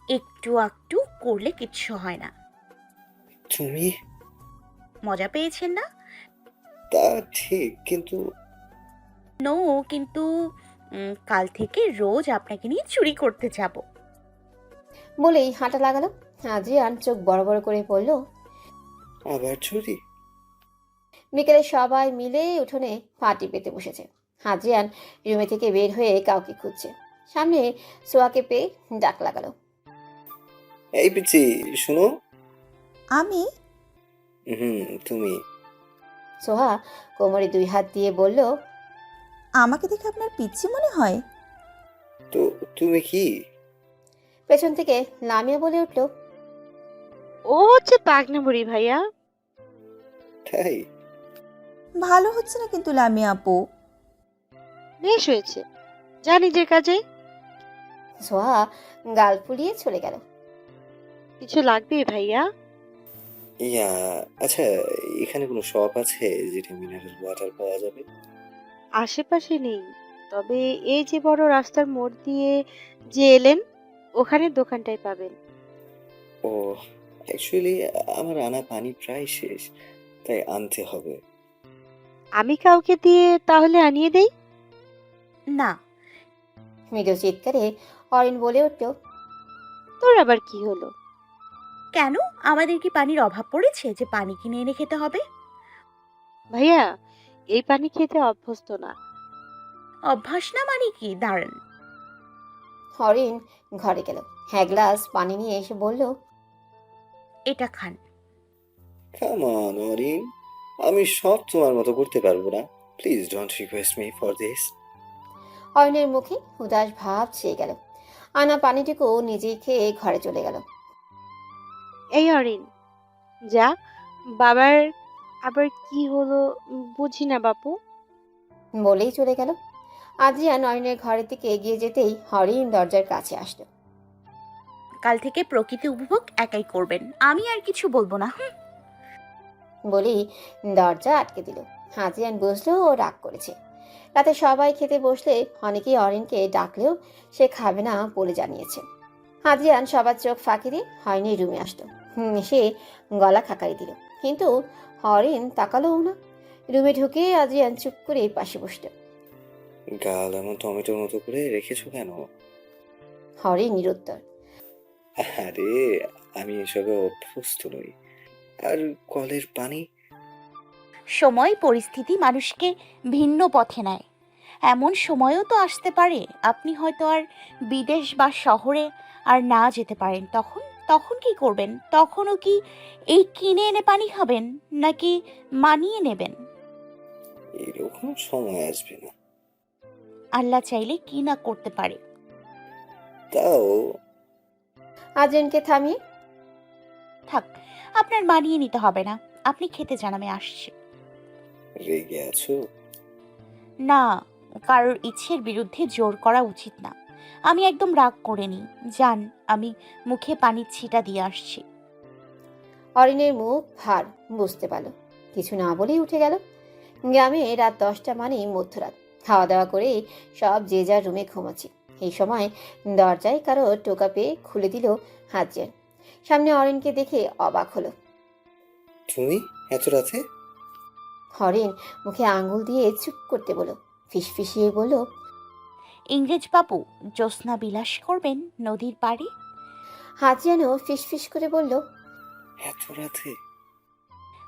একটু একটু করলে কিচ্ছু হয় না। তুমি? মজা পেয়েছেন না? তা ঠিক, কিন্তু নো, কিন্তু কাল থেকে রোজ আপনাকে নিয়ে চুরি করতে যাব। বলেই হাঁটা লাগালো। আদ্রিয়ান চোখ বড় বড় করে পড়ল। আবার চুরি? বিকেলে সবাই মিলে উঠোনে পাটি পেতে বসেছে। আদ্রিয়ান রুমে থেকে বের হয়ে কাউকে খুঁজছে। সামনে সোয়াকে পেয়ে ডাক লাগালো। এই পিচ্ছি, শুনো। আমি? তুমি। সোহা কোমরে 2 হাত দিয়ে বলল, আমাকে দেখে আপনার পিচ্ছি মনে হয়? তো তুমি কি? পেছন থেকে লামিয়া বলে উঠল, ও হচ্ছে পাগনা বুড়ি ভাইয়া। তাই? ভালো হচ্ছে না কিন্তু লামিয়া আপু। বেশ হয়েছে, জানি যে কাজে। সোহা গাল ফুলিয়ে চলে গেল। কিছু লাগবে ভাইয়া? ইয়া, আচ্ছা, এখানে কোনো শপ আছে যেটা মিনারেল ওয়াটার পাওয়া যাবে? আশেপাশে নেই, তবে এই যে বড় রাস্তার মোড় দিয়ে যে এলেন, ওখানে দোকানটাই পাবেন। ও, অ্যাকচুয়ালি আমার আনা পানি প্রায় শেষ, তাই আনতে হবে। আমি কাউকে দিয়ে তাহলে আনিয়ে দেই। না। মৃদু চিৎকারে অরিন বলে উঠল, তোর আবার কি হলো? কেন, আমাদের কি পানির অভাব পড়েছে যে পানি কিনে এনে খেতে হবে? ভাইয়া, এই পানি খেতে অভ্যস্ত না। অভ্যাস না মানে কি? দাঁড়ান। অরিন ঘরে গেল। 1 গ্লাস পানি নিয়ে এসে বলল, এটা খান। কাম অন অরিন, আমি সব তোমার মতো করতে পারবো না। Please don't request me for this. অরিনের মুখে উদাস ভাব ছেয়ে গেল। আনা পানিটুকু নিজেই খেয়ে ঘরে চলে গেল। এই অরিন, যা। বাবার আবার কি হলো বুঝি না বাপু। বলেই চলে গেল। আদ্রিয়ান অরিনের ঘরের দিকে এগিয়ে যেতেই অরিন দরজার কাছে আসলো। কাল থেকে প্রকৃতি উপভোগ একাই করবেন, আমি আর কিছু বলবো না। বলেই দরজা আটকে দিল। আদ্রিয়ান বুঝলো ও রাগ করেছে। রাতে সবাই খেতে বসলে অনেকেই অরিনকে ডাকলেও সে খাবে না বলে জানিয়েছে। আদ্রিয়ান সবার চোখ ফাঁকি দিয়ে হয়নি রুমে আসলো। সে গলা খাকারি দিল, কিন্তু অরিন তাকালোও না। রুমে ঢুকে আদ্রিয়ান চুপ করে পাশে বসলো। গাল এমন টমেটোর মতো করে রেখেছো কেন? অরিন নিরুত্তর। আরে, আমি এসবে অভ্যস্ত নই। আর কলের পানি? সময় পরিস্থিতি মানুষকে ভিন্ন পথে নেয়। এমন সময়ও তো আসতে পারে আপনি হয়তো আর বিদেশ বা শহরে আর না যেতে পারেন। তখন তখন কি করবেন? তখনও কি এই কিনে এনে পানি খাবেন, নাকি মানিয়ে নেবেন? এরকম সময় আসবে না। আল্লাহ চাইলে কি না করতে পারে। তাও আদ্রিয়ানকে থামিয়ে, থাক, আপনার মানিয়ে নিতে হবে না, আপনি খেতে যান, আমি আসছি। রেগে আছো? না, কারোর ইচ্ছের বিরুদ্ধে জোর করা উচিত না। আমি একদম রাগ করিনি। যান, আমি মুখে পানির ছিটা দিয়ে আসছি। অরিনের মুখ ভার বুঝতে পারল। কিছু না বলেই উঠে গেল। গ্রামে রাত 10টা মানেই মধ্যরাত। খাওয়া দাওয়া করে সব যে যার রুমে ঘুমাচ্ছে। এই সময় দরজায় কারো টোকা পেয়ে খুলে দিল হাজিয়ান। সামনে অরিনকে দেখে অবাক হলো। তুমি এত রাতে? হরিণ মুখে আঙ্গুল দিয়ে চুপ করতে বলল, ফিসফিসিয়ে বলল, ইংরেজ বাবু জ্যোৎস্না বিলাস করবেন নদীর পাড়ে। হাজিয়ানও ফিসফিস করে বলল, এত রাতে?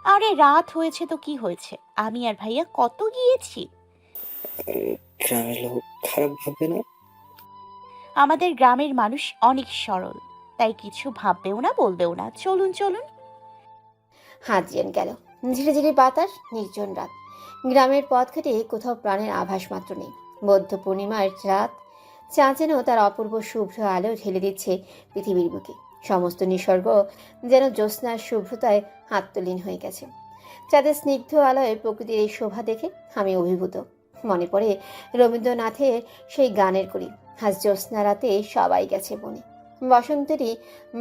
আরে রাত হয়েছে তো কি হয়েছে, আমি আর ভাইয়া কত গিয়েছি। গ্রামের লোক খারাপ ভাববে না? আমাদের গ্রামের মানুষ অনেক সরল, তাই কিছু ভাববেও না বলবেও না। চলুন চলুন। হাজিয়ান গেল। ধীরে ধীরে বাতাস, নির্জন রাত। গ্রামের পথঘাটে কোথাও প্রাণের আভাস মাত্র নেই। বৌদ্ধ পূর্ণিমার রাত, চাঁদ যেন তার অপূর্ব শুভ্র আলো ঢেলে দিচ্ছে পৃথিবীর বুকে। সমস্ত নিসর্গ যেন জ্যোৎস্নার শুভ্রতায় আত্মলীন হয়ে গেছে। চাঁদের স্নিগ্ধ আলোয় প্রকৃতির এই শোভা দেখে আমি অভিভূত। মনে পড়ে রবীন্দ্রনাথের সেই গানের কলি, আজ জ্যোৎস্না রাতে সবাই গেছে বনে, বসন্তেরই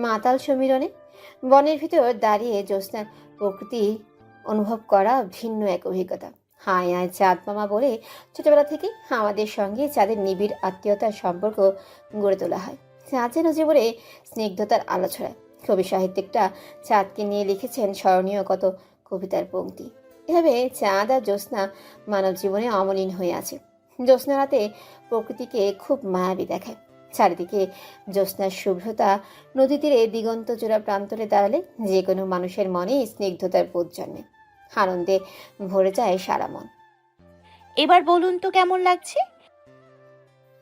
মাতাল সমীরণে। বনের ভিতর দাঁড়িয়ে জ্যোৎস্নার প্রকৃতি অনুভব করা ভিন্ন এক অভিজ্ঞতা। হায় আয় চাঁদ মামা বলে ছোটবেলা থেকে আমাদের সঙ্গে চাঁদের নিবিড় আত্মীয়তার সম্পর্ক গড়ে তোলা হয়। চাঁদ যেন জীবনে স্নিগ্ধতার আলো ছড়ায়। কবি সাহিত্যিকটা চাঁদকে নিয়ে লিখেছেন স্মরণীয় কত কবিতার পংক্তি। এভাবে চাঁদ আর জ্যোৎস্না মানব জীবনে অমলিন হয়ে আছে। জ্যোৎস্না রাতে প্রকৃতিকে খুব মায়াবী দেখায়। চারিদিকে জ্যোৎস্নার শুভ্রতা, নদী তীরে দিগন্ত জোড়া প্রান্তরে দাঁড়ালে যে কোনো মানুষের মনে স্নিগ্ধতার বোধ জন্মে, আনন্দে ভরে যায় সারা মন। এবার বলুন তো কেমন লাগছে।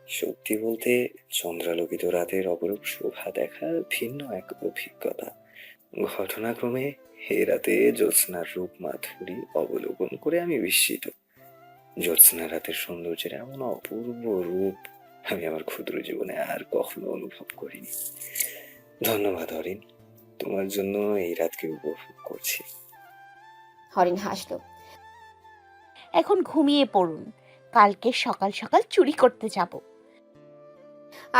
সত্যি বলতে চন্দ্রালোকিত রাতের অপরূপ শোভা দেখা ভিন্ন এক অভিজ্ঞতা। ঘটনাক্রমে হে রাতে জ্যোৎস্নার রূপ মাধুরী অবলোকন করে আমি বিস্মিত। জ্যোৎস্না রাতের সৌন্দর্যের এমন অপূর্ব রূপ আমি আমার ক্ষুদ্র জীবনে আর কখনো অনুভব করিনি। ধন্যবাদ হরিণ, তোমার জন্য এই রাতকে উপভোগ করছি। হরিণ হাসল। এখন ঘুমিয়ে পড়ুন, কালকে সকাল সকাল চুরি করতে যাব।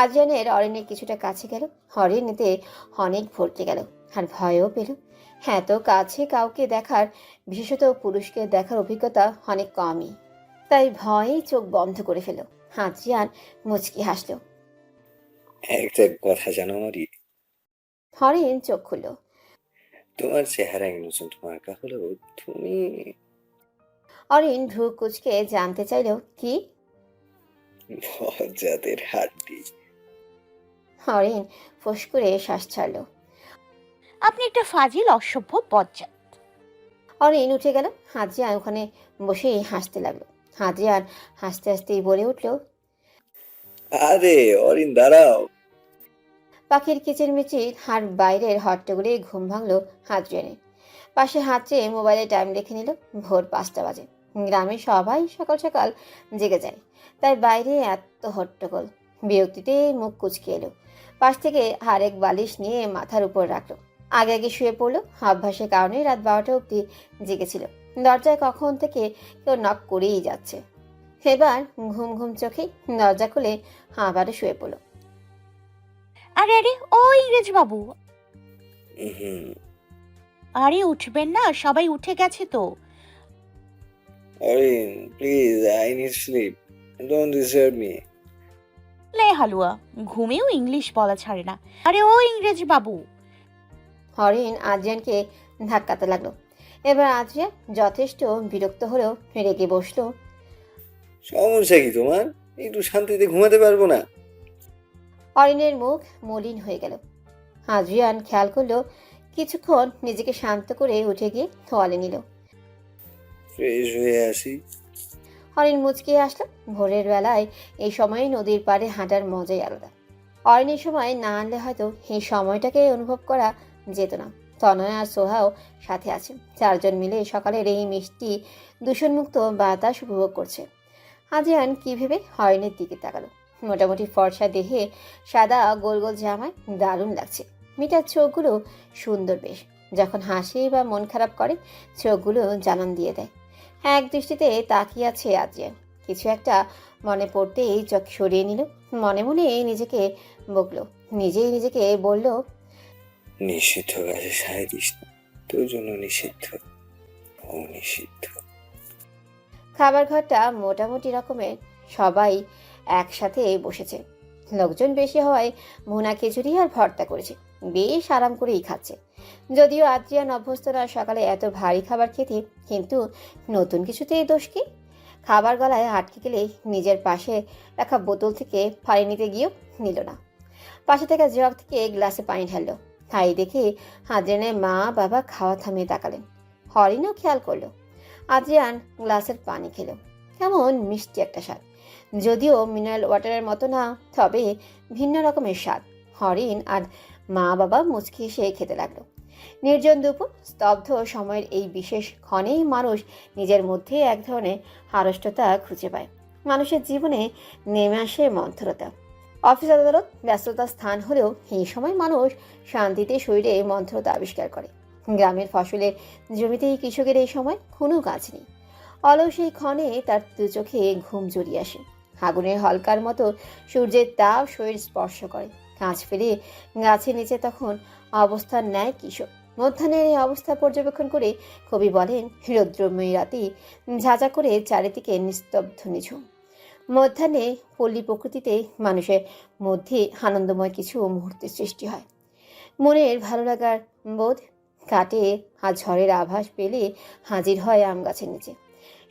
আজরানের অরণ্যের কিছুটা কাছে গেল। হরিণ এতে অনেক ভরতে গেল আর ভয়ও পেল। হ্যাঁ, তো কাছে কাউকে দেখার, বিশেষত পুরুষকে দেখার অভিজ্ঞতা অনেক কমই, তাই ভয়েই চোখ বন্ধ করে ফেল। হাজিয়ান মুচকি হাসল। একটা কথা জানো মরি, হরিণ চোখ খুলল। তোমার চেহারা ইনোসেন্ট মার্কা হলেও তুমি অরিন ভ্রু কুচকে জানতে চাইল, কি? বজ্জাতের হাড্ডি। হরিণ ফোঁস করে শ্বাস ছাড়ল। আপনি একটা ফাজিল অসভ্য বজ্জাত। অরিন উঠে গেল। হাজিয়ান ওখানে বসেই হাসতে লাগলো। হাজিয়ান হাসতে হাসতেই বলে উঠল, আরে অরিন দাঁড়াও। পাখির কিচিরমিচির আর বাইরের হট্টগোলে ঘুম ভাঙলো হাজিয়ানের। পাশে হাত চেয়ে মোবাইলে টাইম দেখে নিল। ভোর 5টা বাজে। গ্রামে সবাই সকাল সকাল জেগে যায়, তাই বাইরে এত হট্টগোল। বিরক্তিতে মুখ কুচকে এলো। পাশ থেকে আরেক বালিশ নিয়ে মাথার উপর রাখলো। আগে আগে শুয়ে পড়লো। অভ্যাসের কারণে রাত 12টা অবধি জেগেছিল। দরজায় কখন থেকে কেউ নক করেই যাচ্ছে। এবার ঘুম ঘুম চোখে দরজা খুলে আবারও শুয়ে পড়লো। আরে আরে ও ইংরেজ বাবু, আরে উঠবেন না, সবাই উঠে গেছে তো। Arin please, I need sleep, don't disturb me. লে হালুয়া, ঘুমেও ইংলিশ বলা ছাড়ে না। আরে ও ইংরেজ বাবু। হরিণ আদ্রিয়ানকে ধাক্কাতে লাগলো। এবার আদ্রিয়ান যথেষ্ট বিরক্ত হলেও রেগে বসলো। সমস্যা কি তোমার? একটু শান্তিতে ঘুমাতে পারবো না? হরিণের মুখ মলিন হয়ে গেল। আদ্রিয়ান খেয়াল করলো, কিছুক্ষণ নিজেকে শান্ত করে উঠে গিয়ে তোয়ালে নিল। ফ্রেশ হয়ে আসি। হরিণ মুচকে আসলো। ভোরের বেলায় এই সময়ে নদীর পাড়ে হাঁটার মজাই আলাদা। অরণ্যের সময় না আনলে হয়তো এই সময়টাকে অনুভব করা যেত না। তনয় আর সোহাও সাথে আছে। 4 জন মিলে সকালের এই মিষ্টি দূষণমুক্ত বাতাস উপভোগ করছে। আদ্রিয়ান কি ভেবে হরিণের দিকে তাকালো। মোটামুটি ফর্সা দেহে সাদা গোল গোল জামায় দারুণ লাগছে। মিটার চোখগুলো সুন্দর বেশ। যখন হাসি বা মন খারাপ করে চোখগুলো জানান দিয়ে দেয়। এক দৃষ্টিতে তাকিয়ে আছে আদ্রিয়ান। কিছু একটা মনে পড়তেই চোখ সরিয়ে নিল। মনে মনে নিজেকে বকলো, নিজেই নিজেকে বলল, নিষিদ্ধ গাছে সায় দিস না, তোর জন্য নিষিদ্ধ। অনিষিদ্ধ। খাবার ঘরটা মোটামুটি রকমের, সবাই একসাথে বসেছে। লোকজন বেশি হওয়ায় ভুনা খিচুড়ি আর ভর্তা করেছে, বেশ আরাম করেই খাচ্ছে। যদিও আদ্রিয়ান অভ্যস্ত না সকালে এত ভারী খাবার খেতে, কিন্তু নতুন কিছুতেই দোষ কি? খাবার গলায় আটকে গেলে নিজের পাশে রাখা বোতল থেকে পানি নিতে গিয়েও নিল না। পাশে থাকা জগ থেকে গ্লাসে পানি ঢাললো। তাই দেখে আদ্রিয়ানের মা বাবা খাওয়া থামিয়ে তাকালেন। হরিণও খেয়াল করলো। আদ্রিয়ান গ্লাসের পানি খেলো। কেমন মিষ্টি একটা স্বাদ, যদিও মিনারেল ওয়াটারের মতো না, তবে ভিন্ন রকমের স্বাদ। হরিণ আর মা বাবা মুচকি এসে খেতে লাগলো। নির্জন দুপুর, স্তব্ধ সময়ের এই বিশেষ ক্ষণেই মানুষ নিজের মধ্যে এক ধরনের হারষ্টতা খুঁজে পায়। মানুষের জীবনে নেমে আসে মন্থরতা। অফিস আদালত ব্যস্ততার স্থান হলেও এই সময় মানুষ শান্তিতে শরীরে মন্থরতা আবিষ্কার করে। গ্রামের ফসলের জমিতেই কৃষকের এই সময় কোনো কাজ নেই। অলস এই ক্ষণে তার দু চোখে ঘুম জড়িয়ে আসে। আগুনের হলকার মতো সূর্যের তাপ শরীর স্পর্শ করে। কাঁচ ফেলে গাছের নিচে তখন অবস্থান নেয় কিশোর। মধ্যাহ্নের এই অবস্থা পর্যবেক্ষণ করে কবি বলেন, রৌদ্রময়ী রাতে ঝাঁঝা করে চারিদিকে নিস্তব্ধ নিঝুম। মধ্যাহ্নে পল্লী প্রকৃতিতে মানুষের মধ্যে আনন্দময় কিছু মুহূর্তের সৃষ্টি হয়। মনের ভালো লাগার বোধ কাটে আর ঝড়ের আভাস পেলে হাজির হয় আম গাছের নিচে।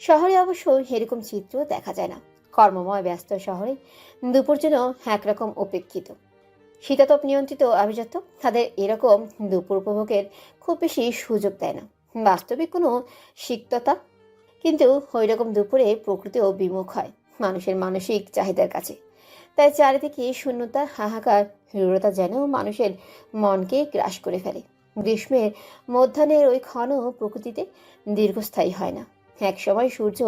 শহরে অবশ্য এরকম চিত্র দেখা যায় না। কর্মময় ব্যস্ত শহরে দুপুর যেন একরকম উপেক্ষিত, শীতাতপ নিয়ন্ত্রিত আভিজাত্য তাদের এরকম দুপুর উপভোগের খুব বেশি সুযোগ দেয় না। বাস্তবিক কোনো সিক্ততা, কিন্তু ওই রকম দুপুরে প্রকৃতিও বিমুখ হয় মানুষের মানসিক চাহিদার কাছে। তাই চারিদিকে শূন্যতা, হাহাকার, রূঢ়তা যেন মানুষের মনকে গ্রাস করে ফেলে। গ্রীষ্মের মধ্যাহ্নের ওই ক্ষণ প্রকৃতিতে দীর্ঘস্থায়ী হয় না। এক সময় সূর্য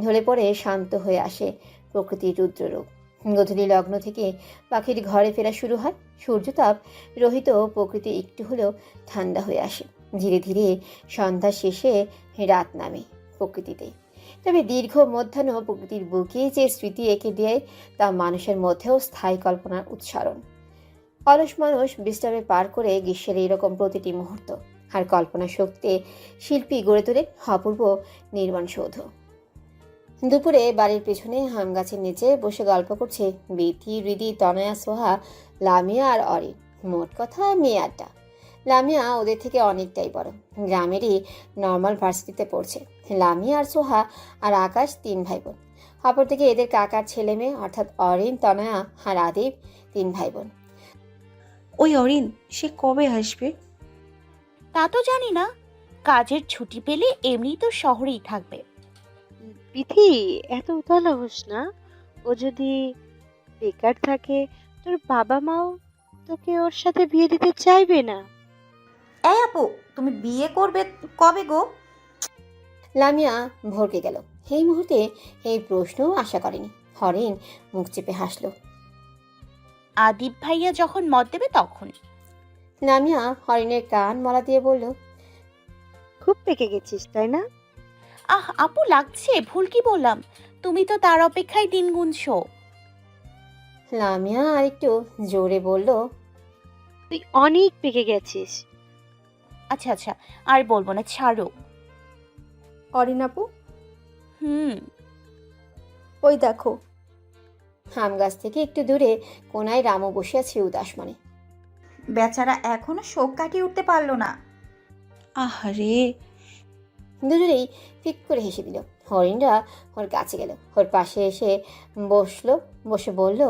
ঢলে পড়ে শান্ত হয়ে আসে প্রকৃতির রুদ্ররূপ। গধূলি লগ্ন থেকে পাখির ঘরে ফেরা শুরু হয়। সূর্যতাপ রহিত প্রকৃতি একটু হলেও ঠান্ডা হয়ে আসে। ধীরে ধীরে সন্ধ্যা শেষে রাত নামে প্রকৃতিতে। তবে দীর্ঘ মধ্যাহ্ন প্রকৃতির বুকে যে স্মৃতি এঁকে দেয় তা মানুষের মধ্যেও স্থায়ী কল্পনার উচ্চারণ। অলস মানুষ বিশ্রামে পার করে গ্রীষ্মের এইরকম প্রতিটি মুহূর্ত, আর কল্পনা শক্তিতে শিল্পী গড়ে তোলে অপূর্ব নির্মাণ সৌধ। দুপুরে বাড়ির পেছনে আম গাছের নিচে বসে গল্প করছে বিথি, হৃদি, তনয়া, সোহা, লামিয়া আর অরিন। মোট কথা মেয়ে আড্ডা। লামিয়া ওদের থেকে অনেকটাই বড়, গ্রামেরই নর্মাল ভার্সিটিতে পড়ছে। লামিয়া আর সোহা আর আকাশ 3 ভাই বোন। অপরদিকে এদের কাকার ছেলে মেয়ে অর্থাৎ অরিন, তনয়া আর আদিব 3 ভাই বোন। ওই অরিন, সে কবে আসবে? তা তো জানি না, কাজের ছুটি পেলে এমনি তো শহরেই থাকবে। বিথি, এত উতলা হোস না। ও যদি বেকার থাকে, তোর বাবা মাও তোকে ওর সাথে বিয়ে দিতে চাইবে না। এই আপু, তুমি বিয়ে করবে কবে গো? লামিয়া ভরকে গেল। এই মুহূর্তে এই প্রশ্ন আশা করেনি। হরিণ মুখ চেপে হাসলো। আদিব ভাইয়া যখন মত দেবে তখন। লামিয়া হরিণের কান মলা দিয়ে বলল, খুব পেকে গেছিস তাই না? আহ আপু, লাগছে, ভুল কি বললাম? তুমি তো তার অপেক্ষায় দিন গুনছো। লামিয়া আরেকটু জোরে বলল, তুই অনেক পেকে গেছিস। আচ্ছা আচ্ছা, আর বলবো না, ছাড়ো। অরিন আপু, হুম। ওই দেখো। আম গাছ থেকে একটু দূরে কোনায় রামু বসে আছে উদাস মনে। বেচারা এখনো শোক কাটিয়ে উঠতে পারলো না। আহারে, দুজনেই ফিক করে হেসে দিল। হরিণরা ওর কাছে গেল, ওর পাশে এসে বসে বলল,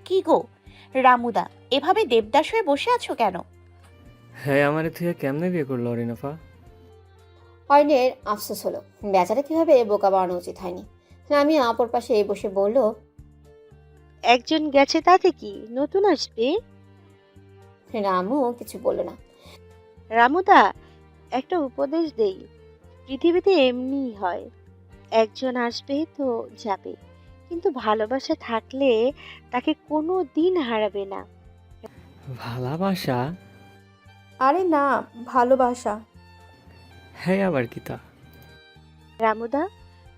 কি গো রামুদা, এভাবে দেবদাস হয়ে বসে আছো কেন? হ্যাঁ, আমার থেকে কেমনে বিয়ে করলো অরিনাফা? হরিণের আফসোস হলো, বেচারা কিভাবে বোকা বানানো উচিত হয়নি। আমি অপর পাশে বসে বলল, একজন গেছে তাতে কি, নতুন আসবে। রামু কিছু বলল না। রামুদা, একটা উপদেশ দেই, পৃথিবীতে এমনিই হয়, একজন আসবে তো যাবে, কিন্তু ভালোবাসা থাকলে তাকে কোনো দিন হারাবে না। ভালোবাসা? আরে না, ভালোবাসা। হ্যাঁ, আবার কি তা? রামুদা,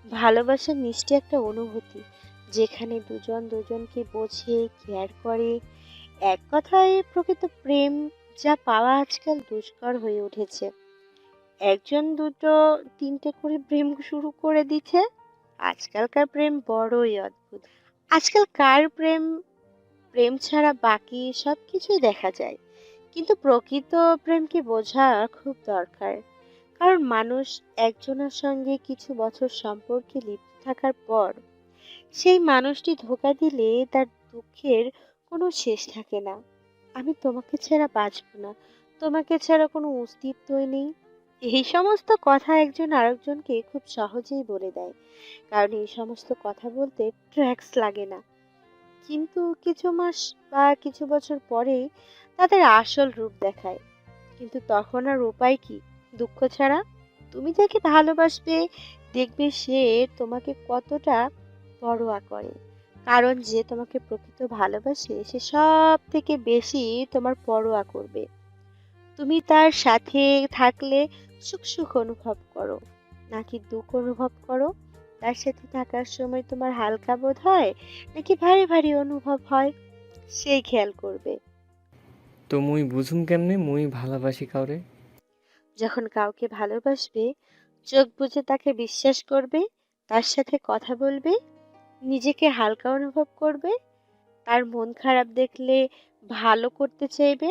ভালোবাসা মিষ্টি একটা অনুভূতি, যেখানে দুজন দুজনকে বোঝে, কেয়ার করে। এক কথায় প্রকৃত প্রেম যা পাওয়া আজকাল দুষ্কর হয়ে উঠেছে। একজন দুটো তিনটে করে প্রেম শুরু করে দিচ্ছে। আজকালকার প্রেম বড়ই অদ্ভুত। আজকাল কার প্রেম প্রেম ছাড়া বাকি সব কিছুই দেখা যায়, কিন্তু প্রকৃত প্রেমকে বোঝা খুব দরকার। কারণ মানুষ একজনের সঙ্গে কিছু বছর সম্পর্কে লিপ্ত থাকার পর সেই মানুষটি ধোঁকা দিলে তার দুঃখের কোনো শেষ থাকে না। আমি তোমাকে ছাড়া বাঁচবো না, তোমাকে ছাড়া কোনো অস্তিত্বই নেই, এই সমস্ত কথা একজন আরেকজনকে খুব সহজেই বলে দেয়। কারণ এই সমস্ত কথা বলতে ট্র্যাক্স লাগে না, কিন্তু কিছু মাস বা কিছু বছর পরেই তাদের আসল রূপ দেখায়। কিন্তু তখন আর উপায় কি, দুঃখ ছাড়া? তুমি যাকে ভালোবাসবে দেখবে সে তোমাকে কতটা পরোয়া করে। কারণ যে তোমাকে প্রকৃত ভালোবাসে সে সব থেকে বেশি তোমার পরোয়া করবে। তুমি তার সাথে থাকলে সুখ সুখ অনুভব করো নাকি দুঃখ অনুভব করো? তার সাথে থাকার সময় তোমার হালকা বোধ হয় নাকি ভারী ভারী অনুভব হয়, সেই খেয়াল করবে। তো মুই বুঝুম কেমনে মুই ভালোবাসি কাউরে? যখন কাউকে ভালোবাসবে চোখ বুজে তাকে বিশ্বাস করবে, তার সাথে কথা বলবে, নিজেকে হালকা অনুভব করবে, তার মন খারাপ দেখলে ভালো করতে চাইবে,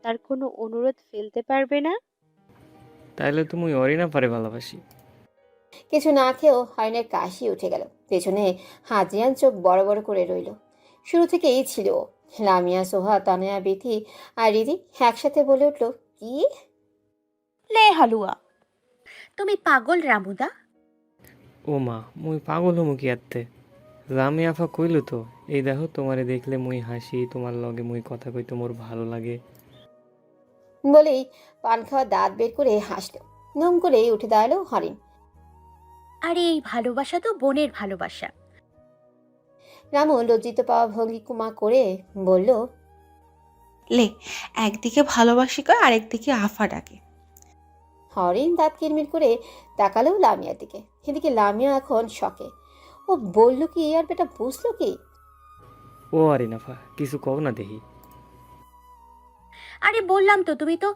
তার কোনো অনুরোধ ফেলতে পারবে না। তাইলে তো মুই অরিনা পারে ভালোবাসি। কিছু না খেয়েও হরিণের কাশি উঠে গেল। পেছনে হাজিয়ান চোখ বড় বড় করে রইল। শুরু থেকেই ছিল ও। লামিয়া, সোহা, তনয়া, বিথি আর রিদি একসাথে বলে উঠল, কি? লে হালুয়া, তুমি পাগল রামুদা? ও মা, মুই পাগল হমু কি আত্তে? রামি আফা কইল তো, এই দেখো তোমারে দেখলে মুই হাসি, তোমার লগে মুই কথা কইতে মোর ভালো লাগে। বলেই পান খাওয়া দাঁত বের করে হাসল। নম করে উঠে দাঁড়ালো হরিণ। আরে এই ভালোবাসা তো বোনের ভালোবাসা। রামু লজ্জিত পাওয়া ভঙ্গিকুমা করে বলল, লে, একদিকে ভালোবাসি কয় আরেকদিকে আফা ডাকে। হরিণ দাঁত কিরমির করে তাকালো লামিয়ার দিকে। এদিকে লামিয়া এখন শকে। ও বলল কি আর বেটা বুঝলো কি? ও আরিনাফা, কিছু কও না দেখি। আরে বললাম তো, তুমি তো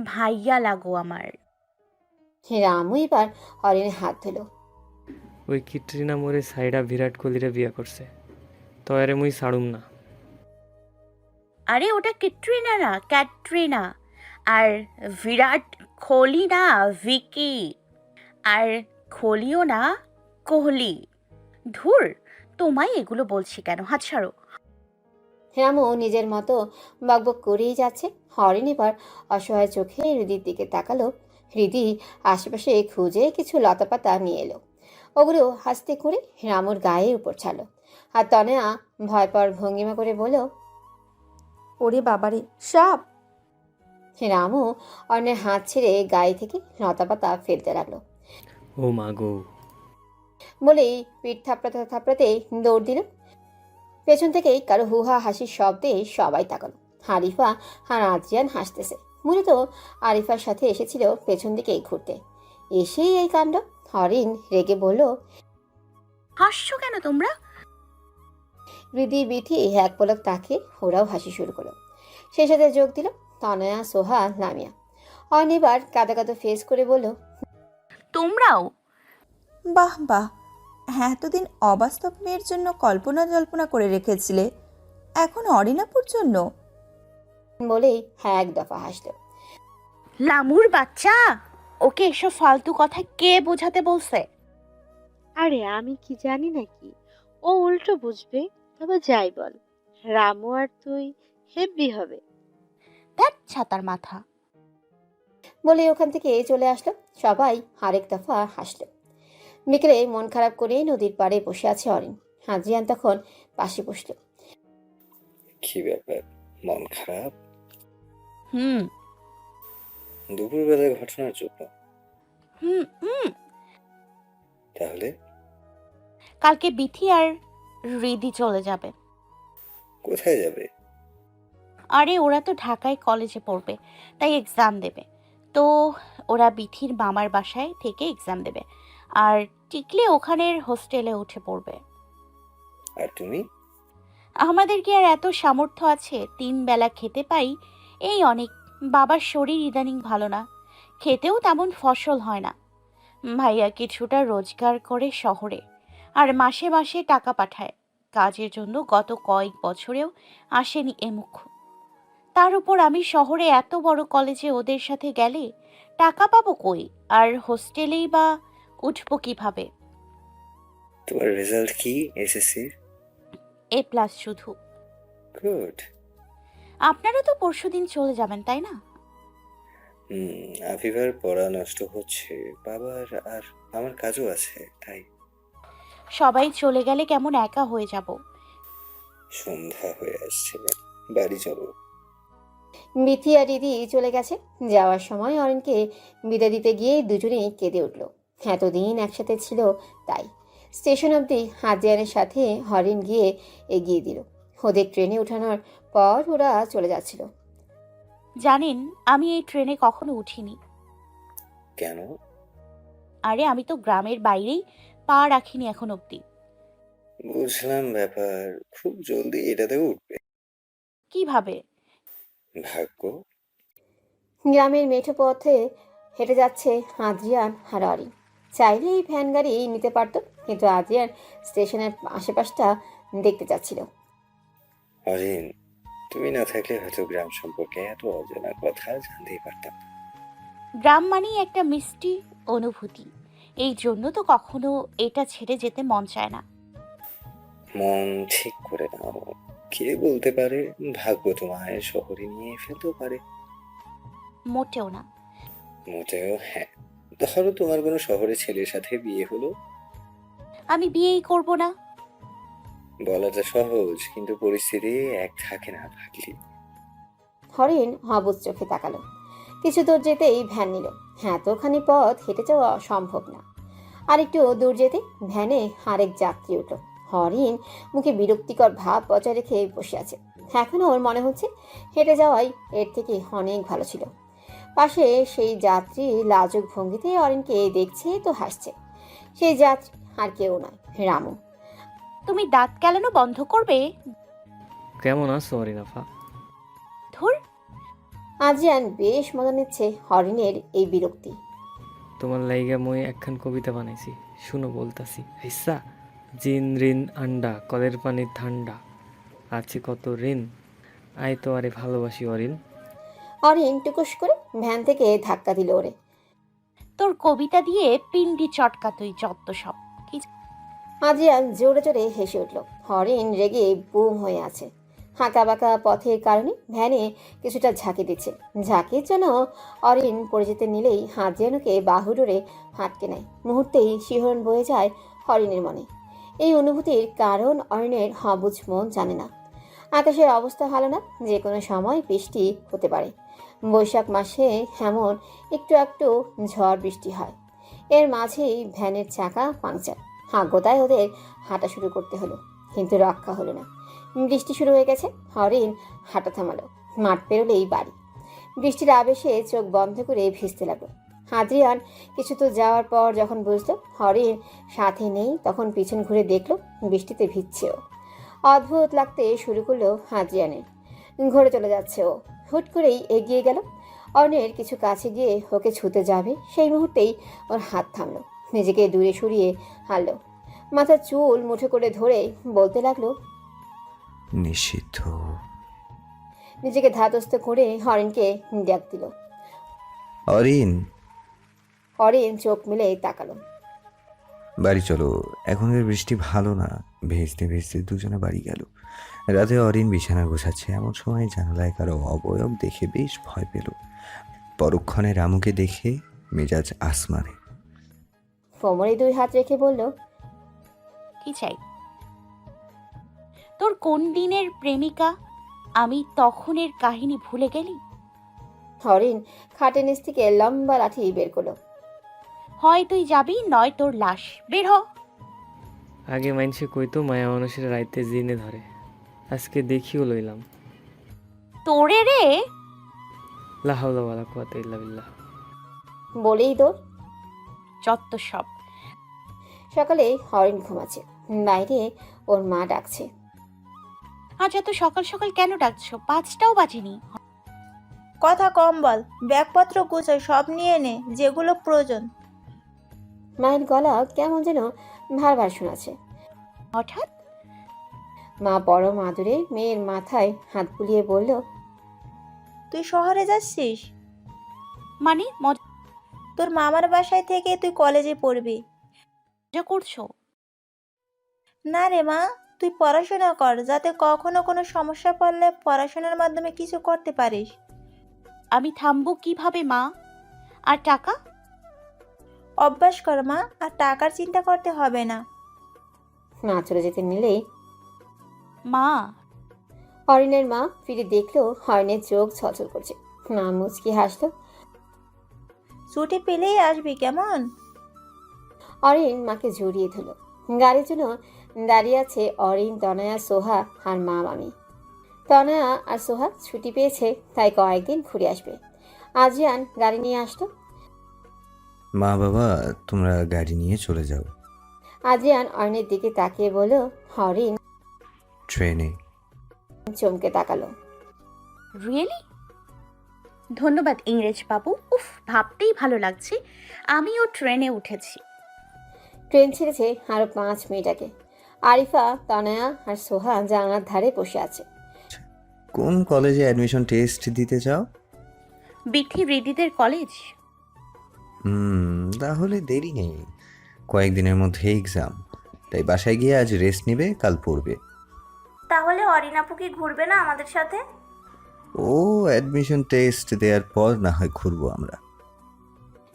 ভাইয়া লাগো আমার। রামু এবার হরিণের হাত ধুলো। ওই কিটরিনা মোরে সাইডা বিরাট কোহলিরে বিয়া করছে, তয়ারে মুই ছাড়ুম না। আরে ওটা ক্যাটরিনা না, ক্যাটরিনা। আর বিরাট কোহলি না, ভিকি। আর কোহলিও না, কোহলি। ধুর, তোমায় এগুলো বলছি কেন, হাত ছাড়ো। রামু নিজের মতো বকবক করেই যাচ্ছে। হরিণ এবার অসহায় চোখে হৃদির দিকে তাকালো। হৃদি আশেপাশে খুঁজে কিছু লতাপাতা নিয়ে এলো। ওগুলো হাসতে করে রামুর গায়ের উপর ছাড়লো। আর তনয়া ভয় পাওয়ার ভঙ্গিমা করে বলল, ওরে বাবারে, সাপ! রামু অন্যের হাত ছেড়ে গায়ে থেকে লতাপাতা ফেলতে লাগলো। ও মা গো! বলেই পিঠ থাপড়াতে থাপড়াতে দৌড় দিল। পেছন থেকেই কারো হুহা হাসির শব্দে সবাই তাকালো। আরিফা আর আদ্রিয়ান হাসতেছে। মূলত আরিফার সাথে এসেছিল পেছন দিকে ঘুরতে, এসেই এই কাণ্ড। হরিণ রেগে বলল, হাসছো কেন তোমরা? হৃদি, বিথি এক পলক তাকে ওরাও হাসি শুরু করলো। সেই সাথে যোগ দিল তনয়া, সোহা, লামিয়া। অনেবার কাদা কাদা ফেস করে বলল, তোমরাও? বাহ বাহ, এতদিন অবাস্তব মেয়ের জন্য কল্পনা জল্পনা করে রেখেছিলে, এখন অরিনাপুর জন্য? বলেই এক দফা হাসলো। লামুর বাচ্চা, ওকে এসব ফালতু কথা কে বোঝাতে বলছে? আরে আমি কি জানি নাকি, ও উল্টো বুঝবে। তবে যাই বল, রামু আর তুই হেব্বি হবে। ধ্যাৎ ছাতার মাথা। বলে ওখান থেকে চলে আসলো। সবাই আরেক দফা হাসলো। বিকেলে মন খারাপ করে নদীর পাড়ে বসে আছে অরিন। হাজিয়ান তখন পাশে বসলো। কি ব্যাপার, মন খারাপ? হুম দুপুরবেলায় ঘটনার জন্য? হুম হুম তাহলে কালকে বিথি আর রিদি চলে যাবে। কোথায় যাবে? আরে ওরা তো ঢাকায় কলেজে পড়বে, তাই এক্সাম দেবে। তো ওরা বিথির মামার বাসায় থেকে এক্সাম দেবে, আর টিকলে ওখানের হোস্টেলে উঠে পড়বে। আর তুমি? আমাদের কি আর এত সামর্থ্য আছে? 3 বেলা খেতে পাই, এই অনেক। বাবার শরীর ইদানিং ভালো না, খেতেও তেমন ফসল হয় না। ভাইয়া কিছুটা রোজগার করে শহরে, আর মাসে মাসে টাকা পাঠায়। কাজের জন্য গত কয়েক বছরেও আসেনি এ মুখ। তার উপর আমি শহরে এত বড় কলেজে ওদের সাথে গেলে টাকা পাবো কই? আর হোস্টেলেই বা উঠবো কিভাবে? তোমার রেজাল্ট কি এসএসসির? A+ শুধু। গুড। আপনারা তো পরশুদিন চলে যাবেন, তাই না? আফিফার পড়া নষ্ট হচ্ছে, বাবার আর আমার কাজও আছে, তাই। সবাই চলে গেলে কেমন একা হয়ে যাব। সন্ধ্যা হয়ে আসছে, বাড়ি চলো। মিথি আর দিদি চলে গেছে। যাওয়ার সময় অরিনকে বিদায় দিতে গিয়ে দুজনেই কেঁদে উঠল। এতদিন একসাথে ছিল তাই। স্টেশন অবধি হাজিয়ানের সাথে হরিণ গিয়ে এগিয়ে দিল। ওদের ট্রেনে ওঠানোর পর ওরা চলে যাচ্ছিল। জানেন, আমি এই ট্রেনে কখনো উঠিনি। কেন? আরে আমি তো গ্রামের বাইরেই পা রাখিনি এখন অবধি। বুঝলাম ব্যাপার। খুব জলদি এটাতেও উঠবে। কিভাবে? ভাগ্য। গ্রামের মেঠো পথে হেঁটে যাচ্ছে আদ্রিয়ান আর অরিন। চাইলে এই ভ্যান গাড়ি নিতে পারত, কিন্তু আদ্রিয়ান স্টেশনের আশেপাশটা দেখতে চাচ্ছিল। অরিন, তুমি না থাকলে হয়তো গ্রাম সম্পর্কে এত অজানা কথা জানতেই পারতাম না। গ্রাম মানেই একটা মিষ্টি অনুভূতি। এই জন্য তো কখনো এটা ছেড়ে যেতে মন চায় না। মন ঠিক করে নাও। কে বলতে পারে ভাগ্য তোমায় শহরে নিয়ে ফেলতেও পারে। মোটেও না। মোটেও হ্যাঁ। ধরো তোমার কোনো শহরে ছেলের সাথে বিয়ে হলো। আমি বিয়েই করব না। বলাটা সহজ, কিন্তু পরিস্থিতি এক থাকে না ভাগলি। হরিণ অবুজ চোখে তাকালো। কিছু দূর যেতেই ভ্যান নিল। এতখানি পথ হেঁটে যাওয়া সম্ভব না। আর একটু দূর যেতে ভ্যানে আরেক যাত্রী উঠল। হরিণ মুখে বিরক্তিকর ভাব বজায় রেখে বসে আছে। এখনও ওর মনে হচ্ছে হেঁটে যাওয়াই এর থেকে অনেক ভালো ছিল। পাশে সেই যাত্রী লাজুক ভঙ্গিতে অরিনকে দেখছে তো হাসছে। সেই যাত্রী আর কেউ নয়, রামু। তুমি দাঁত কেলানো বন্ধ করবে? কেমন আছো অরিনাফা? ধুর। আদ্রিয়ান বেশ মজা নিচ্ছে হরিণের এই বিরক্তি। তোমার লাইগা মই একখান কবিতা বানাইছি, শুনো বলতাছি। হিসা জিন ঋণ আন্ডা কলের পানি ঠান্ডা, আছে কত ঋণ, আয় তো আরে ভালোবাসি অরিন। অরিন টুকুস করে ভ্যান থেকে ধাক্কা দিল ওরে। তোর কবিতা দিয়ে পিন্ডি চটকা তুই যত সব। কি আদ্রিয়ান জোরে জোরে হেসে উঠল। হরিণ রেগে বুম হয়ে আছে। হাঁকা বাঁকা পথের কারণে ভ্যানে কিছুটা ঝাঁকি দিচ্ছে। ঝাঁকির জন্য অরিন পড়ে যেতে নিলেই আদ্রিয়ানকে বাহু ডোরে হাঁটকে নেয়। মুহূর্তেই শিহরণ বয়ে যায় হরিণের মনে। এই অনুভূতির কারণ অরিনের অবুঝ মন জানে না। আকাশের অবস্থা ভালো না, যে কোনো সময় বৃষ্টি হতে পারে। বৈশাখ মাসে এমন একটু একটু ঝড় বৃষ্টি হয়। এর মাঝেই ভ্যানের চাকা পাংচার। হাগোতায় ওদের হাঁটা শুরু করতে হলো, কিন্তু রক্ষা হলো না। বৃষ্টি শুরু হয়ে গেছে। হরিণ হাঁটা থামালো। মাঠ পেরোলেই বাড়ি। বৃষ্টির আবেশে চোখ বন্ধ করে ভিজতে লাগলো। আদ্রিয়ান কিছু তো যাওয়ার পর যখন বুঝলো হরিণ সাথে নেই, তখন পিছন ঘুরে দেখলো বৃষ্টিতে ভিজছেও। অদ্ভুত লাগতে শুরু করলো আদ্রিয়ানের। ঘুরে চলে যাচ্ছে ও। হুট করেই এগিয়ে গেল। অর্ণের কিছু কাছে গিয়ে ওকে ছুতে যাবে, সেই মুহূর্তেই ওর হাত থামলো। নিজেকে দূরে সরিয়ে হারলো। মাথার চুল মুঠো করে ধরে বলতে লাগলো, নিষিদ্ধ। নিজেকে ধাতস্থ করে হরিণকে ডাক দিল। অরিন, হরিণ চোখ মেলে তাকালো। বাড়ি চলো, এখনের বৃষ্টি ভালো না। ভেজতে ভেজতে দুজনে বাড়ি গেল। রাতে অরিন বিছানা গোছাচ্ছে, এমন সময় জানালায় কারো অবয়ব দেখে বেশ ভয় পেল। পরক্ষণে রামুকে দেখে মেজাজ আসমানে। কোমরে দুই হাত রেখে বলল, কি চাই? তোর কোন দিনের প্রেমিকা আমি তখনের কাহিনী ভুলে গেলি? হরিণ খাটের নিচ থেকে লম্বা লাঠি বের করলো। হয় তুই যাবি, নয় তোর লাশ। বের হ। আগে মাইনসে কইতো মায়া মানুষের রাইতে জিনে ধরে, আজকে দেখিও লইলাম। তোরে রে। লা হাওলা ওয়ালা কুওয়াতা ইল্লা বিল্লাহ। বলেই দৌড়। যত সব। সকালে হরিণ ঘুমাচ্ছে। বাইরে ওর মা ডাকছে। আজ এত সকাল সকাল কেন ডাকছো? 5টাও বাজেনি। কথা কম বল, ব্যাগপত্র গুছাই, সব নিয়ে নে যেগুলো প্রয়োজন। মায়ের গলা কেমন যেন ভার শোনাচ্ছে। হঠাৎ মা পরম আদরে মেয়ের মাথায় হাত বুলিয়ে বলল, তুই শহরে যাচ্ছিস? মানে তোর মামার বাসায় থেকে তুই কলেজে পড়বি। মজা করছো? না রে মা, তুই পড়াশোনা কর, যাতে কখনো কোনো সমস্যা পড়লে পড়াশোনার মাধ্যমে কিছু করতে পারিস। আমি থামবো কিভাবে মা? আর টাকা? অভ্যাস কর মা, আর টাকার চিন্তা করতে হবে না। মা চলে যেতে নিলেই মা অরিনের মা ফিরে দেখলো অরিনের চোখ ছলছল করছে। মা মুচকি হাসলো। ছুটি পেলেই আসবি কেমন? অরিন মাকে জড়িয়ে ধরল। গাড়ির জন্য দাঁড়িয়ে আছে অরিন, তনয়া, সোহা আর মা মামি। তনয়া আর সোহা ছুটি পেয়েছে, তাই কয়েকদিন ঘুরে আসবে। আজিয়ান গাড়ি নিয়ে আসলো। মা বাবা তোমরা গাড়ি নিয়ে চলে যাও। আজিয়ান অরিনের দিকে তাকিয়ে বলল। অরিন ট্রেনে। চমকে তাকালো। রিয়েলি? ধন্যবাদ ইংরেজ বাবু। উফ, ভাবতেই ভালো লাগছে আমিও ট্রেনে উঠেছি। ট্রেন ছেড়েছে আরো 5 মিনিট আগে। আরিফা, তনয়া আর সোহা জানালার ধারে বসে আছে। কোন কলেজে অ্যাডমিশন টেস্ট দিতে চাও? বিথি রিদিদের কলেজ। তাহলে দেরি নেই, কয়েকদিনের মধ্যে এক্সাম, তাই বাসায় গিয়ে আজ রেস্ট নেবে, কাল পড়বে। তাহলে অরিন আপু কি ঘুরবে না আমাদের সাথে? ও অ্যাডমিশন টেস্ট দেওয়ার পর না হয় ঘুরবো আমরা।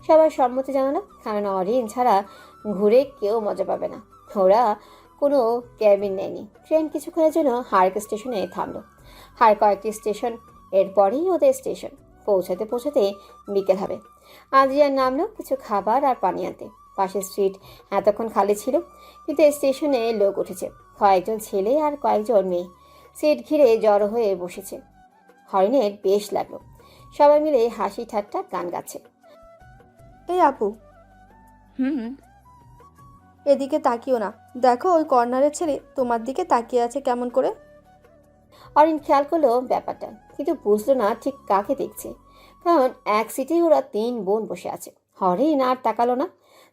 সবাই সম্মতি জানালো, কারণ অরিন ছাড়া ঘুরে কেউ মজা পাবে না। ওরা কোনো ক্যাবিন নেয়নি। ট্রেন কিছুক্ষণের জন্য হার্ক স্টেশনে থামলো। আর কয়েকটি স্টেশন এরপরেই ওদের স্টেশন। পৌঁছাতে পৌঁছাতে বিকেল হবে। আজিয়ার নামলো কিছু খাবার আর পানি আনতে। পাশের সিট এতক্ষণ খালি ছিল, কিন্তু স্টেশনে লোক উঠেছে। কয়েকজন ছেলে আর কয়েকজন মেয়ে সিট ঘিরে জড়ো হয়ে বসেছে। হরিণের বেশ লাগলো। সবাই মিলে হাসি ঠাট্টা গান গাচ্ছে। এই আপু, হুম, এদিকে তাকিও না, দেখো ওই কর্নারের ছেলে তোমার দিকে তাকিয়ে আছে কেমন করে। অরিন খেয়াল করলো ব্যাপারটা, কিন্তু বুঝলো না ঠিক কাকে দেখছে। কারণ এক সিটে ওরা 3 বোন বসে আছে। অরিন আর তাকালো না।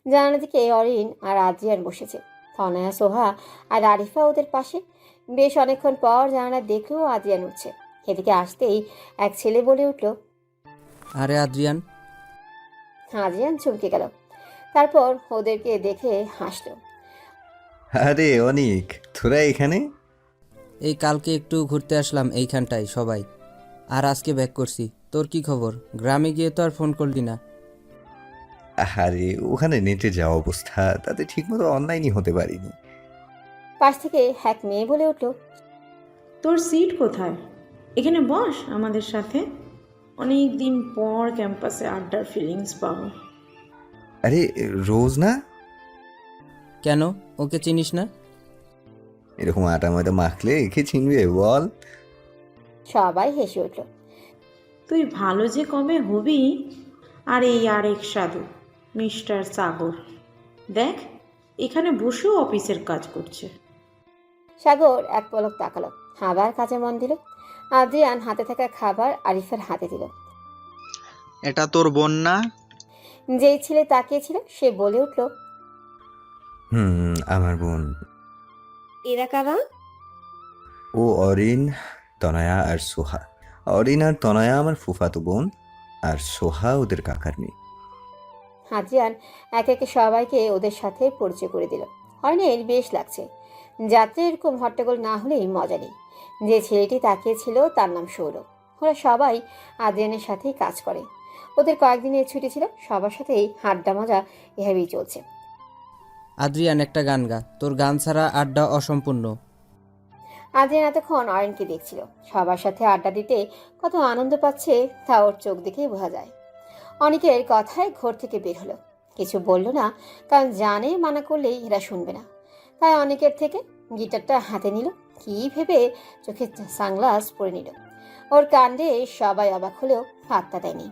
জানালা দিকে অরিন আর আদ্রিয়ান বসেছে। তনয়া, সোহা আর আরিফা ওদের পাশে। বেশ অনেকক্ষণ পর জানালা দেখলো আদ্রিয়ান উঠছে। এদিকে আসতেই এক ছেলে বলে উঠল, আরে আদ্রিয়ান। আদ্রিয়ান চমকে গেল। তারপর ওদেরকে দেখে হাসলো। আরে অনিক, তোরা এখানে? এই কালকে একটু ঘুরতে আসলাম এইখানটায় সবাই, আর আজকে ব্যাক করছি। তোর কি খবর? গ্রামে গিয়ে তো আর ফোন করলি না। আরে ওখানে নেটে যাওয়া অবস্থা, তাতে ঠিকমতো অনলাইনই হতে পারিনি। পাশ থেকে এক মেয়ে বলে উঠল, তোর সিট কোথায়? এখানে বস আমাদের সাথে, অনেক দিন পর ক্যাম্পাসে আড্ডার ফিলিংস পাবো। আরে রোজ না? কেন, ওকে চিনিস না? এরকম আটা ময়দা মাখলে একে চিনবে বল? সবাই হেসে উঠল। তুই ভালো যে কবে হবি। আর এই আরেক সাধু মিস্টার সাগর, দেখ এখানে বসেও অফিসের কাজ করছে। সাগর এক পলক তাকালো, আবার কাজে মন দিল। আদ্রিয়ান হাতে থাকা খাবার আরিফার হাতে দিল। এটা তোর বোন না? যেই ছেলে তাকিয়েছিল সে বলে উঠল, আমার বোন। এরা কারা? ও অরিন, তনয়া আর সোহা। অরিন আর তনয়া আমার ফুফাতো বোন, আর সোহা ওদের কাকার মেয়ে। আদ্রিয়ান একে একে সবাইকে ওদের সাথে পরিচয় করে দিল। হরিণের বেশ লাগছে। যাত্রা এরকম হট্টগোল না হলেই মজা নেই। যে ছেলেটি তাকিয়েছিল তার নাম সৌরভ। ওরা সবাই আদ্রিয়ানের সাথেই কাজ করে। ওদের কয়েকদিনের ছুটি ছিল, সবার সাথেই আড্ডা মজা এভাবেই চলছে। আদ্রিয়ান, একটা গান গা, তোর গান ছাড়া আড্ডা অসম্পূর্ণ। আদ্রিয়ান এতক্ষণ অরিনকে দেখছিল। সবার সাথে আড্ডা দিতে কত আনন্দ পাচ্ছে তা ওর চোখ দেখেই বোঝা যায়। অনেকের কথায় ঘর থেকে বের হলো, কিছু বলল না, কারণ জানে মানা করলেই এরা শুনবে না। তাই অনেকের থেকে গিটারটা হাতে নিল, কি ভেবে চোখে সানগ্লাস পরে নিল। ওর কাণ্ডে সবাই অবাক হলেও পাত্তা দেয়নি।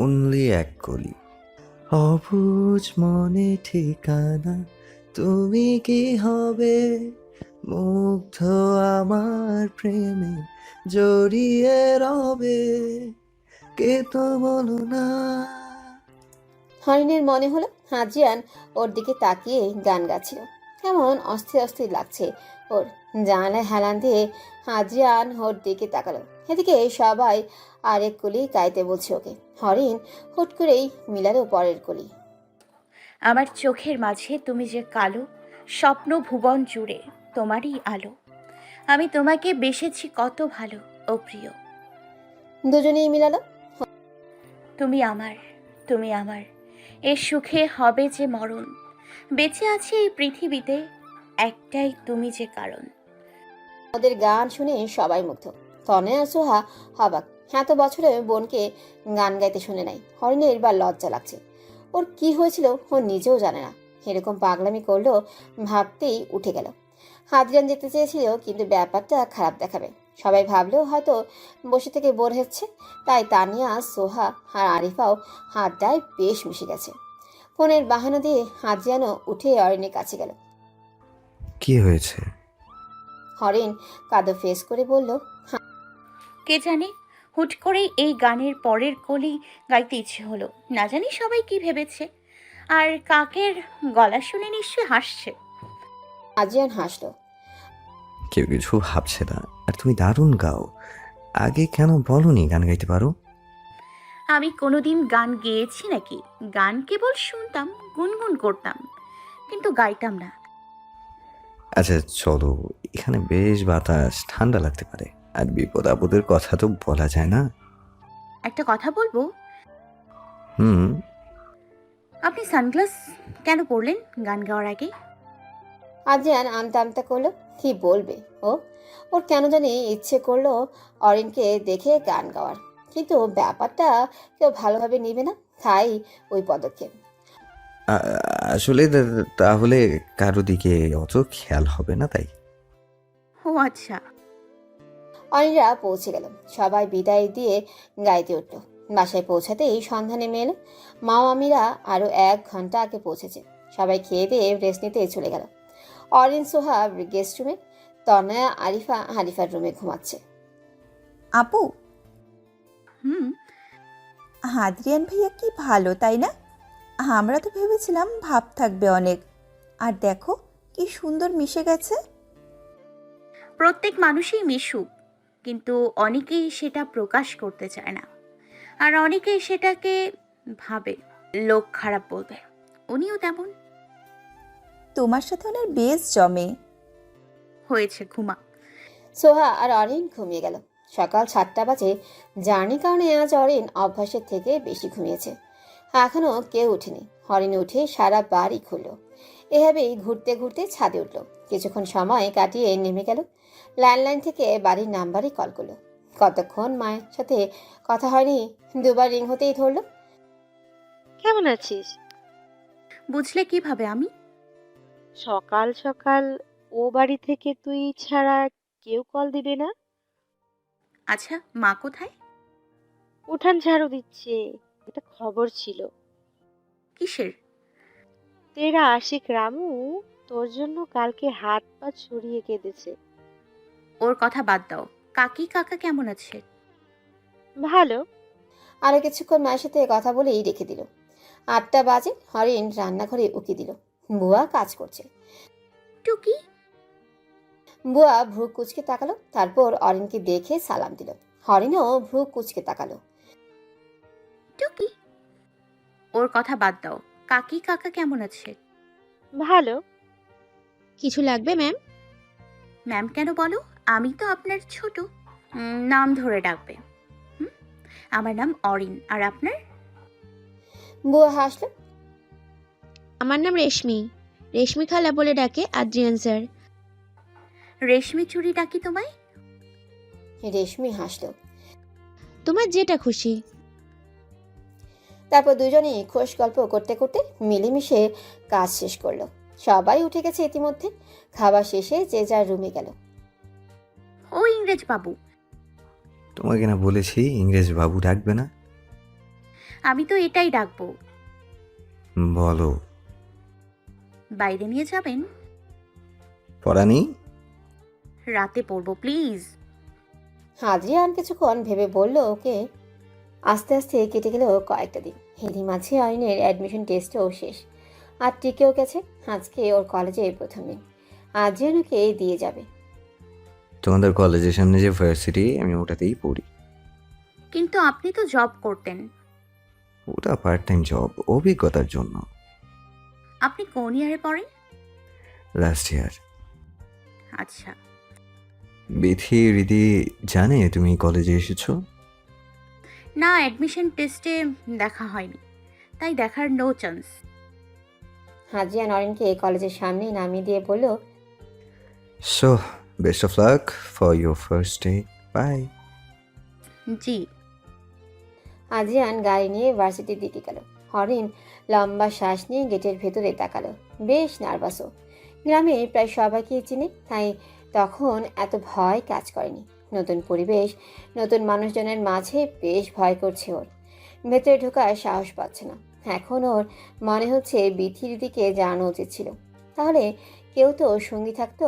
অনলি এক কলি, অবুঝ মনে ঠিকানা, তুমি কি হবে মুগ্ধ আমার প্রেমে, জড়িয়ে রবে কে তো বলো না। হরিণের মনে হলো হাজিয়ান ওর দিকে তাকিয়ে গান গাচ্ছিল। কেমন অস্থির অস্থির লাগছে ওর। জানালায় হেলান দিয়ে হাজিয়ান ওর দিকে তাকালো। এদিকে সবাই আরেক কলি গাইতে বলছে ওকে। হরিণ হুট করেই মিলালো পরের কলি। আমার চোখের মাঝে তুমি যে কালো, স্বপ্ন ভুবন জুড়ে তোমারই আলো। আমি তোমাকে বেসেছি কত ভালো, ও প্রিয়। দুজনেই মিলালো। তুমি আমার, তুমি আমার, এর সুখে হবে যে মরণ। বেঁচে আছে এই পৃথিবীতে একটাই তুমি যে কারণ। ওদের গান শুনে সবাই মুগ্ধ। তনয় আর সোহা অবাক। এত বছরে বোনকে গান গাইতে শুনে নাই। হরিণের বা লজ্জা লাগছে। ওর কি হয়েছিল ও নিজেও জানে না। এরকম পাগলামি করলো ভাবতেই উঠে গেল। হাদিরান যেতে চেয়েছিল, কিন্তু ব্যাপারটা খারাপ দেখাবে। সবাই ভাবলো হয়তো বসে থেকে বোর হচ্ছে, তাই তানিয়া, সোহা আর আরিফাও হাতটায় বেশ মিশে গেছে। ফোনের বাহানা দিয়ে হাজিয়ানও উঠে অরিনের কাছে গেল। কি হয়েছে? হরিণ কাদো ফেস করে বলল, কে জানে, হুট করেই এই গানের পরের কলি গাইতে ইচ্ছে হলো। না জানি সবাই কি ভেবেছে। আর কাকের গলা শুনে নিশ্চয়ই হাসছে। হাজিয়ান হাসলো। কেউ কিছু ভাবছে না। আর তুমি দারুণ গাও। আগে কেন বলনি গান গাইতে পারো? আমি কোনোদিন গান গেয়েছি নাকি? গান কেবল শুনতাম, গুনগুন করতাম, কিন্তু গাইতাম না। আচ্ছা চলো, এখানে বেশ বাতাস, ঠান্ডা লাগতে পারে। আর বিপদ আপদের কথা তো বলা যায় না। একটা কথা বলবো? হুম। আপনি সানগ্লাস কেন পরলেন গান গাওয়ার আগে? হাজিয়ান আমতা আমতা করলো। কি বলবে ও? ওর কেন জানি ইচ্ছে করলো অরিনকে দেখে গান গাওয়ার, কিন্তু ব্যাপারটা কেউ ভালোভাবে নিবে না, তাই ওই পদক্ষেপ। আসলে তাহলে কারো দিকে অত খেয়াল হবে না তাই। ও আচ্ছা। অনিরা পৌঁছে গেল। সবাই বিদায় দিয়ে গাইতে উঠল। বাসায় পৌঁছাতেই সন্ধ্যা নেমে এলো। মা মামিরা আরো 1 ঘন্টা আগে পৌঁছেছে। সবাই খেয়ে দিয়ে রেস্ট নিতে চলে গেল। অরিন, সোহা গেস্ট রুমে, তনয়া, আরিফা আরিফার রুমে ঘুমাচ্ছে। আপু, হুম। হাদরিয়ান ভাইয়া কি ভালো, তাই না? আমরা তো ভেবেছিলাম ভাব থাকবে অনেক। আর দেখো কি সুন্দর মিশে গেছে। প্রত্যেক মানুষই মিশুক, কিন্তু অনেকেই সেটা প্রকাশ করতে চায় না। আর অনেকেই সেটাকে ভাবে লোক খারাপ বলবে। উনিও তেমন। তোমার সাথে ওনার বেশ জমে। হয়েছে, ঘুমা। সোহা আর অরিন ঘুমিয়ে গেল। সকাল 7টা বাজে। জার্নির কারণে আজ অরিন অভ্যাসের থেকে বেশি ঘুমিয়েছে। এখনো কেউ উঠেনি। হরিণ উঠে সারা বাড়ি খুলল। এভাবেই ঘুরতে ঘুরতে ছাদে উঠল। কিছুক্ষণ সময় কাটিয়ে নেমে গেল। ল্যান্ডলাইন থেকে বাড়ির নাম্বারই কল করলো। কতক্ষণ মায়ের সাথে কথা হয়নি, 2বার রিং হতেই ধরলো। কেমন আছিস? বুঝলে কিভাবে আমি? সকাল সকাল ও বাড়ি থেকে তুই ছাড়া কেউ কল দিবে না? আচ্ছা, মা কোথায়? উঠান ঝাড়ু দিচ্ছে। একটা খবর ছিল। কিসের? তেরা আশিক রামু তোর জন্য কালকে হাত পা ছড়িয়ে কেঁদেছে। ওর কথা বাদ দাও। কাকি কাকা কেমন আছে? ভালো। আরো কিছুক্ষণ মায়ের সাথে কথা বলেই রেখে দিল। 8টা বাজে। হরিণ রান্নাঘরে উকি দিল। বুয়া কাজ করছে। টুকি? বুয়া ভ্রু কুচকে তাকালো, তারপর অরিনকে দেখে সালাম দিল। হরিণও ভ্রু কুচকে তাকালো। টুকি? ওর কথা বাদ দাও। কাকি কাকা কেমন আছে? ভালো। কিছু লাগবে ম্যাম? ম্যাম কেন বলো? আমি তো আপনার ছোট। নাম ধরে ডাকবে। আমার নাম অরিন। আর আপনার? বুয়া হাসলো। আমার নাম রেশমি। রেশমি খালা বলে ডাকে আদ্রিয়ান স্যার। রেশমি চুরি ডাকি তোমায়? রেশমি হাসলো। তোমার যেটা খুশি। তারপর দুজনেই খোশ গল্প করতে করতে মিলেমিশে কাজ শেষ করলো। সবাই উঠে গেছে ইতিমধ্যে। খাবার শেষে যে যার রুমে গেল। ও ইংরেজ বাবু। তোমাকে না বলেছি ইংরেজ বাবু ডাকবে না? আমি তো এটাই ডাকবো। বলো। বাইরে নিয়ে যাবেন? পড়ানি? রাতে পড়বো প্লিজ। আদ্রিয়ান কিছুক্ষণ ভেবে বলল ওকে। আস্তে আস্তে কেটে গেল কয়েকটা দিন। এরই মাঝে অরিনের অ্যাডমিশন টেস্টও শেষ, আর টিকেও গেছে। আজকে ওর কলেজে প্রথম দিন। আদ্রিয়ান ওকে দিয়ে যাবে। তোমাদের কলেজের সামনে যে ভার্সিটি, আমি ওটাতেই পড়ি। কিন্তু আপনি তো জব করতেন। ওটা পার্ট টাইম জব, অভিজ্ঞতার জন্য। আপনি কোন ইয়ারে পড়েন? Last year. আচ্ছা। বিথি রীতি জানে তুমি কলেজে এসেছো? না, অ্যাডমিশন টেস্টে দেখা হয়নি, তাই দেখার নো চান্স। আদ্রিয়ান অরিনকে কলেজের সামনে নামিয়ে দিয়ে বলল, so best of luck for your first day. Bye. জি। আদ্রিয়ান গাড়ি নিয়ে ভার্সিটির দিকে গেল। অরিন লম্বা শ্বাস নিয়ে গেটের ভেতরে তাকালো। বেশ নার্ভাসও। গ্রামে প্রায় সবাইকে চিনে, তাই তখন এত ভয় কাজ করেনি। নতুন পরিবেশ, নতুন মানুষজনের মাঝে বেশ ভয় করছে ওর। ভেতরে ঢোকার সাহস পাচ্ছে না। এখন ওর মনে হচ্ছে বিথির দিকে জানানো উচিত ছিল, তাহলে কেউ তো সঙ্গী থাকতো।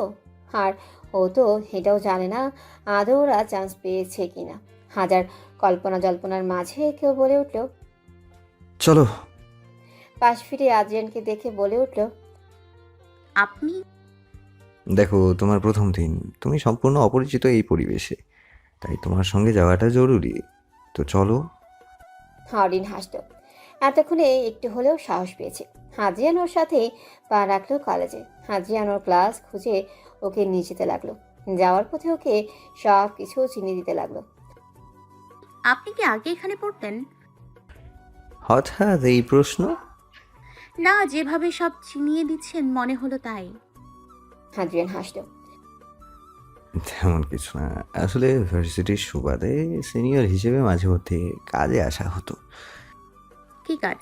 আর ও তো এটাও জানে না আদৌ ওরা চান্স পেয়েছে কিনা। হাজার কল্পনা জল্পনার মাঝে কেউ বলে উঠল, চলো। পাশ ফিরে আদ্রিয়ানকে দেখে বলে উঠল, আপনি? দেখো, তোমার প্রথম দিন, তুমি সম্পূর্ণ অপরিচিত এই পরিবেশে, তাই তোমার সঙ্গে যাওয়াটা জরুরি। তো চলো। অরিন হাসল। এতক্ষণে একটু হলেও সাহস পেয়েছে। আদ্রিয়ান ওর সাথে পা রাখলো কলেজে। আদ্রিয়ান ওর ক্লাস খুঁজে ওকে নিয়ে যেতে লাগলো। যাওয়ার পথে ওকে সব কিছু চিনিয়ে দিতে লাগলো। আপনি কি আগে এখানে পড়তেন? হঠাৎ এই প্রশ্ন? না, যেভাবে সব চিনিয়ে দিচ্ছেন মনে হলো তাই। আদ্রিয়ান হাসল। তেমন কিছু না, আসলে ভার্সিটির সুবাদে সিনিয়র হিসেবে মাঝে মধ্যে কাজে আসা হতো। কি কাজ?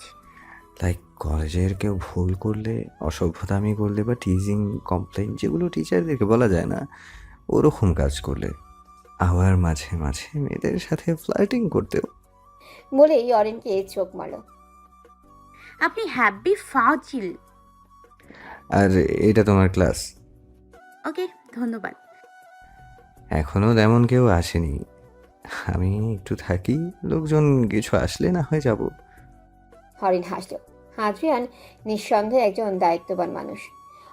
লাইক কলেজের কেউ ভুল করলে, অসভ্যতামি করলে বা টিজিং কমপ্লেন, যেগুলো টিচারদেরকে বলা যায় না, ওরকম কাজ করলে। আবার মাঝে মাঝে মেয়েদের সাথে ফ্লার্টিং করতেও। বলেই অরিনকে চোখ মারল। আপনি হ্যাপি ফাজিল। আর এটা তোমার ক্লাস? ওকে, ধন্যবাদ। এখনো তেমন কেউ আসেনি, আমি একটু থাকি, লোকজন কিছু আসলে না হয় যাব। অরিন হাসল। আদ্রিয়ান নিঃসন্দেহে একজন দায়িত্ববান মানুষ।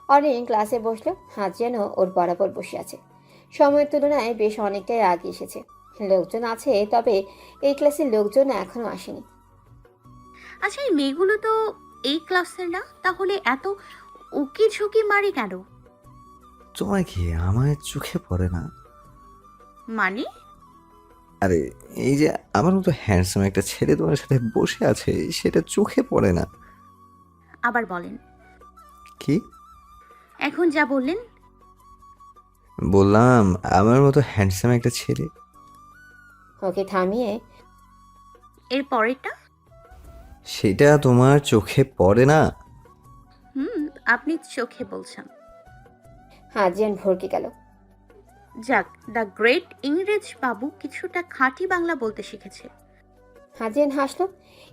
অরিন ক্লাসে বসলো। আদ্রিয়ানও ওর বরাবর বসে আছে। সময়ের তুলনায় বেশ অনেকটাই আগে এসেছে। লোকজন আছে, তবে এই ক্লাসের লোকজন এখনো আসেনি। আচ্ছা, এই মেয়েগুলো তো এই ক্লাসের না, তাহলে এত উকি ঝুঁকি মারে কেন? তোমার কি আমার চোখে পড়ে না? মানে? আরে এই যে আমার মতো হ্যান্ডসাম একটা ছেলে তোমার সাথে বসে আছে, সেটা চোখে পড়ে না? আবার বলেন। কি এখন যা বললেন। বললাম? আমার মতো হ্যান্ডসাম একটা ছেলে। ওকে থামিয়ে, এর পরেরটা? সেটা তোমার চোখে পড়ে না? আপনি চোখে বলছেন। আদ্রিয়ান ভরকে গেল। যাক, দ্য গ্রেট ইংরেজ বাবু কিছুটা খাঁটি বাংলা বলতে শিখেছে। আদ্রিয়ান হাসল।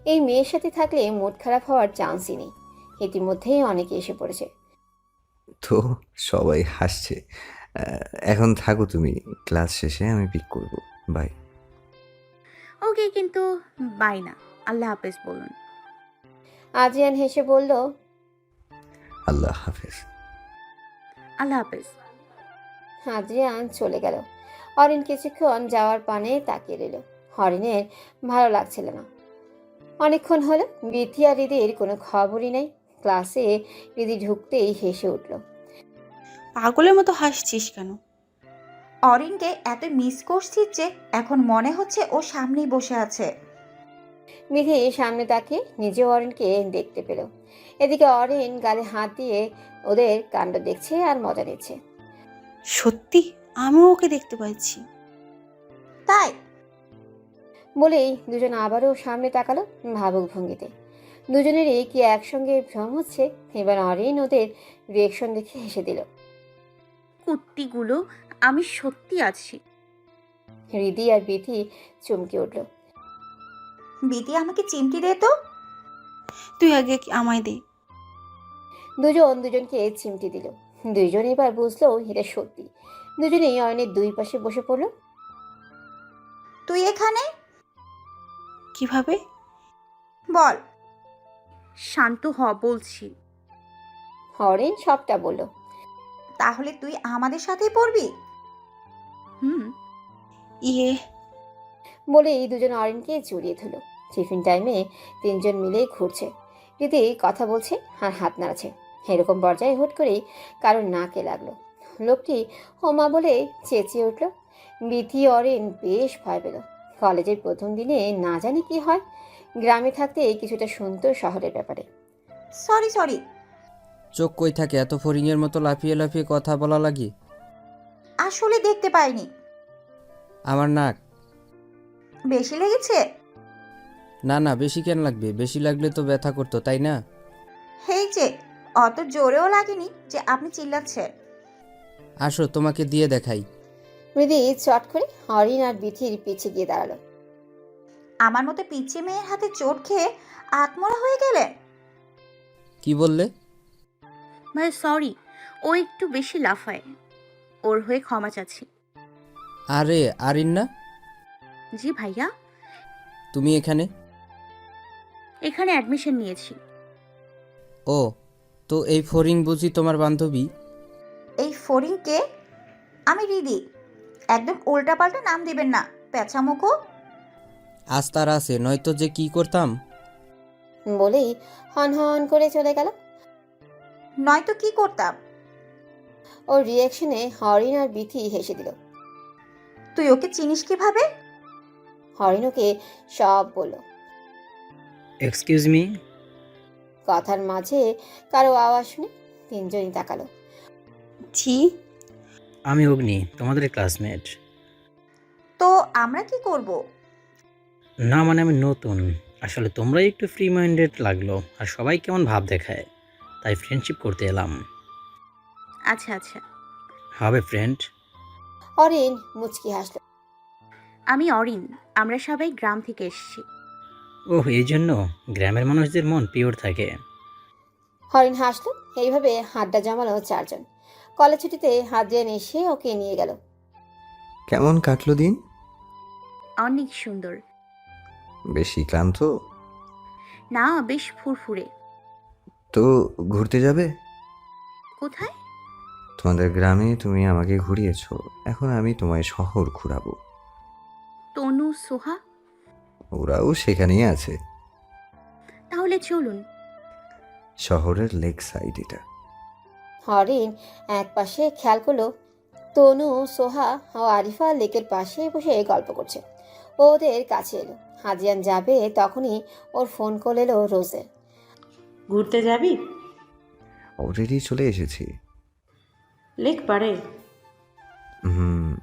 এই মেয়ের সাথে থাকলে মুড খারাপ হওয়ার চান্সই নেই। ইতিমধ্যেই অনেকে এসে পড়েছে। তো সবাই হাসছে। এখন থাকো তুমি, ক্লাস শেষে আমি পিক করব। বাই। ওকে, কিন্তু বাই না, আল্লাহ হাফেজ বলুন। আদ্রিয়ান হেসে বলল, আল্লাহ হাফেজ। আল্লাহ হাফেজ। আদ্রিয়ান চলে গেল। অরিন কিছুক্ষণ যাওয়ার পানে তাকিয়ে রইল। অরিনের ভালো লাগছিল না। অনেকক্ষণ হলো বিথি আর রিদির কোনো খবরই নেই। ক্লাসে রিদি ঢুকতেই হেসে উঠল। পাগলের মতো হাসছিস কেন? অরিনকে এত মিস করছিস যে এখন মনে হচ্ছে ও সামনেই বসে আছে। বিথি সামনে তাকিয়ে নিজেও অরিনকে দেখতে পেল। এদিকে অরিন গালে হাত দিয়ে ওদের কাণ্ড দেখছে আর মজা নিচ্ছে। সত্যি আমিও ওকে দেখতে পাচ্ছি। তাই বলেই দুজন আবারও সামনে তাকালো ভাবুক ভঙ্গিতে। দুজনেরই কি একসঙ্গে ভ্রম হচ্ছে। এবার অরিন ওদের রিয়েকশন দেখে হেসে দিল। কুত্তিগুলো, আমি সত্যি আছি। রিদি আর বিথি চমকে উঠল। বিতি আমাকে চিমটি দে তো। তুই আগে আমায় দে। দুজন দুজনকে চিমটি দিল। দুইজন এবার বুঝলো এটা সত্যি। দুজনেই অরিনের দুই পাশে বসে পড়ল। তুই এখানে? কিভাবে? বল। শান্ত হ বলছি। অরিন সবটা বলল। তাহলে তুই আমাদের সাথেই পড়বি? হুম। ইয়ে বলেই দুজন অরিনকে জড়িয়ে ধরল। টিফিন টাইমে তিনজন মিলে ঘুরছে, রীতি কথা বলছে আর হাত নাড়াচ্ছে। এরকম পর্যায়ে হুট করেই কারোর নাকে লাগলো। লোকটি হোমা বলে চেঁচিয়ে উঠল। বিথি অরিন বেশ ভয় পেল। কলেজের প্রথম দিনে না জানি কি হয়, গ্রামে থাকতে কিছুটা শুনতো শহরের ব্যাপারে। Sorry sorry. চোখ কই থাকে এত ফড়িংয়ের মতো লাফিয়ে লাফিয়ে কথা বলা লাগি? আসলে দেখতে পাইনি। আমার নাক? বেশি লেগেছে? না না, বেশি কেন লাগবে? বেশি লাগলে তো ব্যথা করতো, তাই না? হেই যে, অত জোরেও লাগেনি যে আপনি চিল্লাচ্ছেন। আসো তোমাকে দিয়ে দেখাই। হৃদি চট করে অরিন আর বিথির পিছে গিয়ে দাঁড়ালো। আমার মতো পিচ্ছি মেয়ের হাতে চোট খেয়ে আত্মরা হয়ে গেলেন? কি বললে? ভাই সরি, ও একটু বেশি লাফায়। ওর হয়ে ক্ষমা চাচ্ছি। আরে আরিন না? জি ভাইয়া। তুমি এখানে? এখানে অ্যাডমিশন নিয়েছি। ও, তো এই ফড়িং বুঝি তোমার বান্ধবী? এই ফড়িংকে? আমি রিদি। একদম উল্টাপাল্টা নাম দিবেন না, পেঁচামুখো। আজ তার আছে, নয়তো যে কি করতাম। বলেই হন হন করে চলে গেল। নয়তো কি করতাম? ওর রিয়াকশনে হরিণ আর বিথি হেসে দিল। তুই ওকে চিনিস কিভাবে? হরিণ ওকে সব বলল। Excuse me. কথার মাঝে কারো আওয়াজ শুনে তিনজনই তাকালো। জি। আমি অগ্নি, তোমাদের ক্লাসমেট। তো আমরা কি করব? না মানে আমি নতুন, আসলে তোমরাই একটু ফ্রি মাইন্ডেড লাগলো আর সবাই কেমন ভাব দেখায়, তাই ফ্রেন্ডশিপ করতে এলাম। আচ্ছা আচ্ছা। হবে ফ্রেন্ড। অরিন মুচকি হাসলো। আমি অরিন, আমরা সবাই গ্রাম থেকে এসেছি। ওহ, এই জন্য গ্রামের মানুষদের মন পিওর থাকে। হরিণ হাসলো। এইভাবে হাড্ডা জমালো চারজন। কলেজ ছুটিতে হাদিয়ান এসে ওকে নিয়ে গেল। কেমন কাটলো দিন? অনেক সুন্দর। বেশি ক্লান্ত? না, বেশ ফুরফুরে। তো ঘুরতে যাবে? কোথায়? তোমাদের গ্রামে তুমি আমাকে ঘুরিয়েছো, এখন আমি তোমায় শহর ঘুরাবো। তনু, সোহা? ওরাও সেখানেই আছে। তাহলে চলুন। শহরের লেক সাইড এটা। হরিণ এক পাশে খেয়াল করলো তনু, সোহা ও আরিফা লেকের পাশে বসে গল্প করছে। ও ওদের কাছে এলো। হাদিয়ান যাবে তখনই ওর ফোন কল এলো রোজের। ঘুরতে যাবি? অলরেডি চলে এসেছি। লেক পারে? হুম।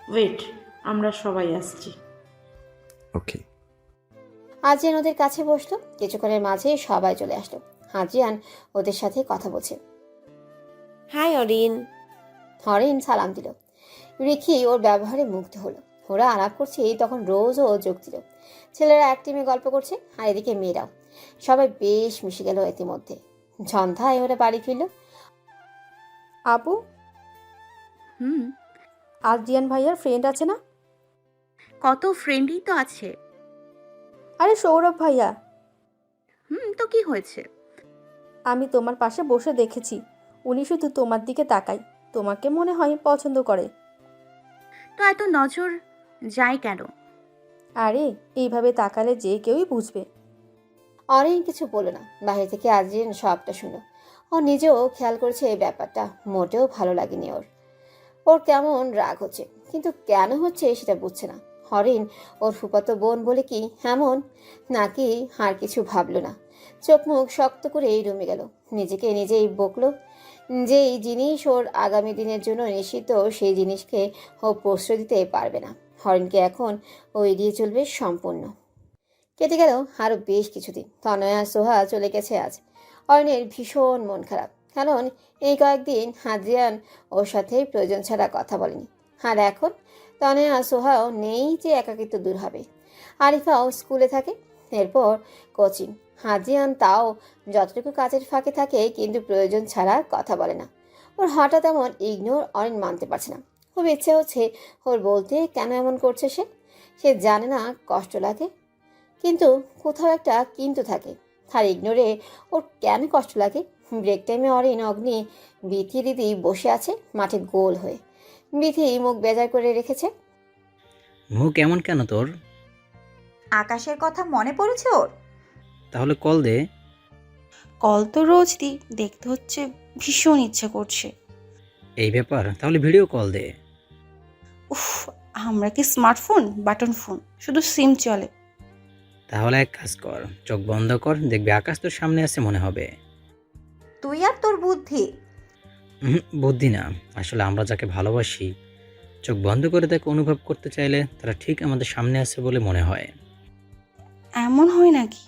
ওয়েট, আমরা সবাই আসছি। ওকে। হাজিয়ান ওদের কাছে বসলো। কিছুক্ষণের মাঝে সবাই চলে আসলো। হাজিয়ান ওদের সাথে কথা বলছে। হাই অরিন। হরিণ সালাম দিল। রিকি ওর ব্যবহারে মুগ্ধ হলো। ওরা আলাপ করছে তখন রোজও যোগ দিল। ছেলেরা এক টিমে গল্প করছে আর এদিকে মেয়েরাও। সবাই বেশ মিশে গেল ইতিমধ্যে। সন্ধ্যায় ওরা বাড়ি ফিরল। আপু, হুম। আদ্রিয়ান ভাইয়ার ফ্রেন্ড আছে না? কত ফ্রেন্ডই তো আছে। আরে সৌরভ ভাইয়া। তো কি হয়েছে? আমি তোমার পাশে বসে দেখেছি, উনি শুধু তোমার দিকে তাকায়, তোমাকে মনে হয় পছন্দ করে। তো এত নজর যায় কেন? আরে এইভাবে তাকালে যে কেউই বুঝবে। অরিন কিছু বলল না। বাইরে থেকে আদ্রিয়ান সবটা শুনল। ও নিজেও খেয়াল করেছে এই ব্যাপারটা মোটেও ভালো লাগেনি ওর। ওর কেমন রাগ হচ্ছে, কিন্তু কেন হচ্ছে সেটা বুঝছে না। হরিণ ওর ফুফাতো বোন বলে কি এমন, নাকি আর কিছু ভাবলো না। চোখ মুখ শক্ত করে রুমে গেল। নিজেকে নিজেই বকলো। যেই জিনিস ওর আগামী দিনের জন্য নিশ্চিত, সেই জিনিসকে ও প্রশ্রয় দিতে পারবে না। হরিণকে এখন ও এড়িয়ে চলবে সম্পূর্ণ। কেটে গেল আরও বেশ কিছুদিন। তনয়া সোহা চলে গেছে আজ। অরিনের ভীষণ মন খারাপ, কারণ এই কয়েকদিন হাদিয়ান ওর সাথে প্রয়োজন ছাড়া কথা বলেনি। আর এখন তনয়া সোহাও নেই যে একাকিত্ব দূর হবে। আরিফাও স্কুলে থাকে, এরপর কোচিং। হাদিয়ান তাও যতটুকু কাজের ফাঁকে থাকে, কিন্তু প্রয়োজন ছাড়া কথা বলে না। ওর হঠাৎ এমন ইগনোর অরিন মানতে পারছে না। খুব ইচ্ছে হচ্ছে ওর বলতে কেন এমন করছে সে, সে জানে না কষ্ট লাগে, কিন্তু কোথাও একটা কিন্তু থাকে। আর ইগনোরে ওর কেন কষ্ট লাগে? ব্রেক টাইমে অরিন, অগ্নি, বিথি দিদি বসে আছে মাঠে গোল হয়ে। বিথি মুখ বেজার করে রেখেছে। মুখ এমন কেন তোর? আকাশের কথা মনে পড়েছে ওর? তাহলে কল দে। কল তো রোজ দিই, দেখতে হচ্ছে ভীষণ ইচ্ছে করছে। এই ব্যাপার, তাহলে ভিডিও কল দে। উফ, আমরা কি স্মার্টফোন, বাটন ফোন, শুধু সিম চলে। তাহলে এক কাজ কর, চোখ বন্ধ কর, দেখবি আকাশ তোর সামনে আছে মনে হবে। তুই আর তোর বুদ্ধি। বুদ্ধি না, আসলে আমরা যাকে ভালোবাসি চোখ বন্ধ করে তাকে অনুভব করতে চাইলে তারা ঠিক আমাদের সামনে আছে বলে মনে হয়। এমন হয় নাকি?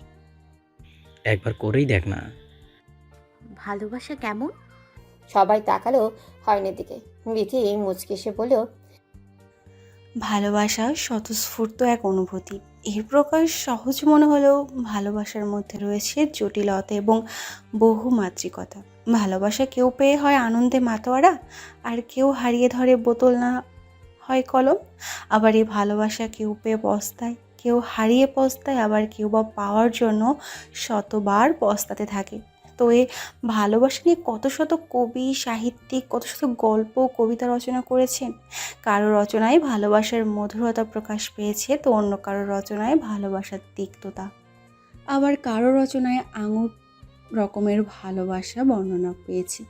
একবার করেই দেখ না। ভালোবাসা কেমন? সবাই তাকালো হরিণের দিকে। বিথি মুচকি এসে বলল, ভালোবাসা স্বতঃস্ফূর্ত এক অনুভূতি। এর প্রকাশ সহজ মনে হলেও ভালোবাসার মধ্যে রয়েছে জটিলতা এবং বহুমাত্রিকতা। ভালোবাসা কেউ পেয়ে হয় আনন্দে মাতোয়ারা, আর কেউ হারিয়ে ধরে বোতল না হয় কলম। আবার এই ভালোবাসা কেউ পেয়ে পস্তায়, কেউ হারিয়ে পস্তায়, আবার কেউ বা পাওয়ার জন্য শতবার পস্তাতে থাকে। তো এই ভালোবাসা নিয়ে কত শত কবি, সাহিত্যিক কত শত গল্প, কবিতা রচনা করেছেন। কারো রচনায় ভালোবাসার মধুরতা প্রকাশ পেয়েছে, তো অন্য কারো রচনায় ভালোবাসার তিক্ততা। আবার কারো রচনায় আঙুর রকমের ভালোবাসা বর্ণনা পেয়েছি।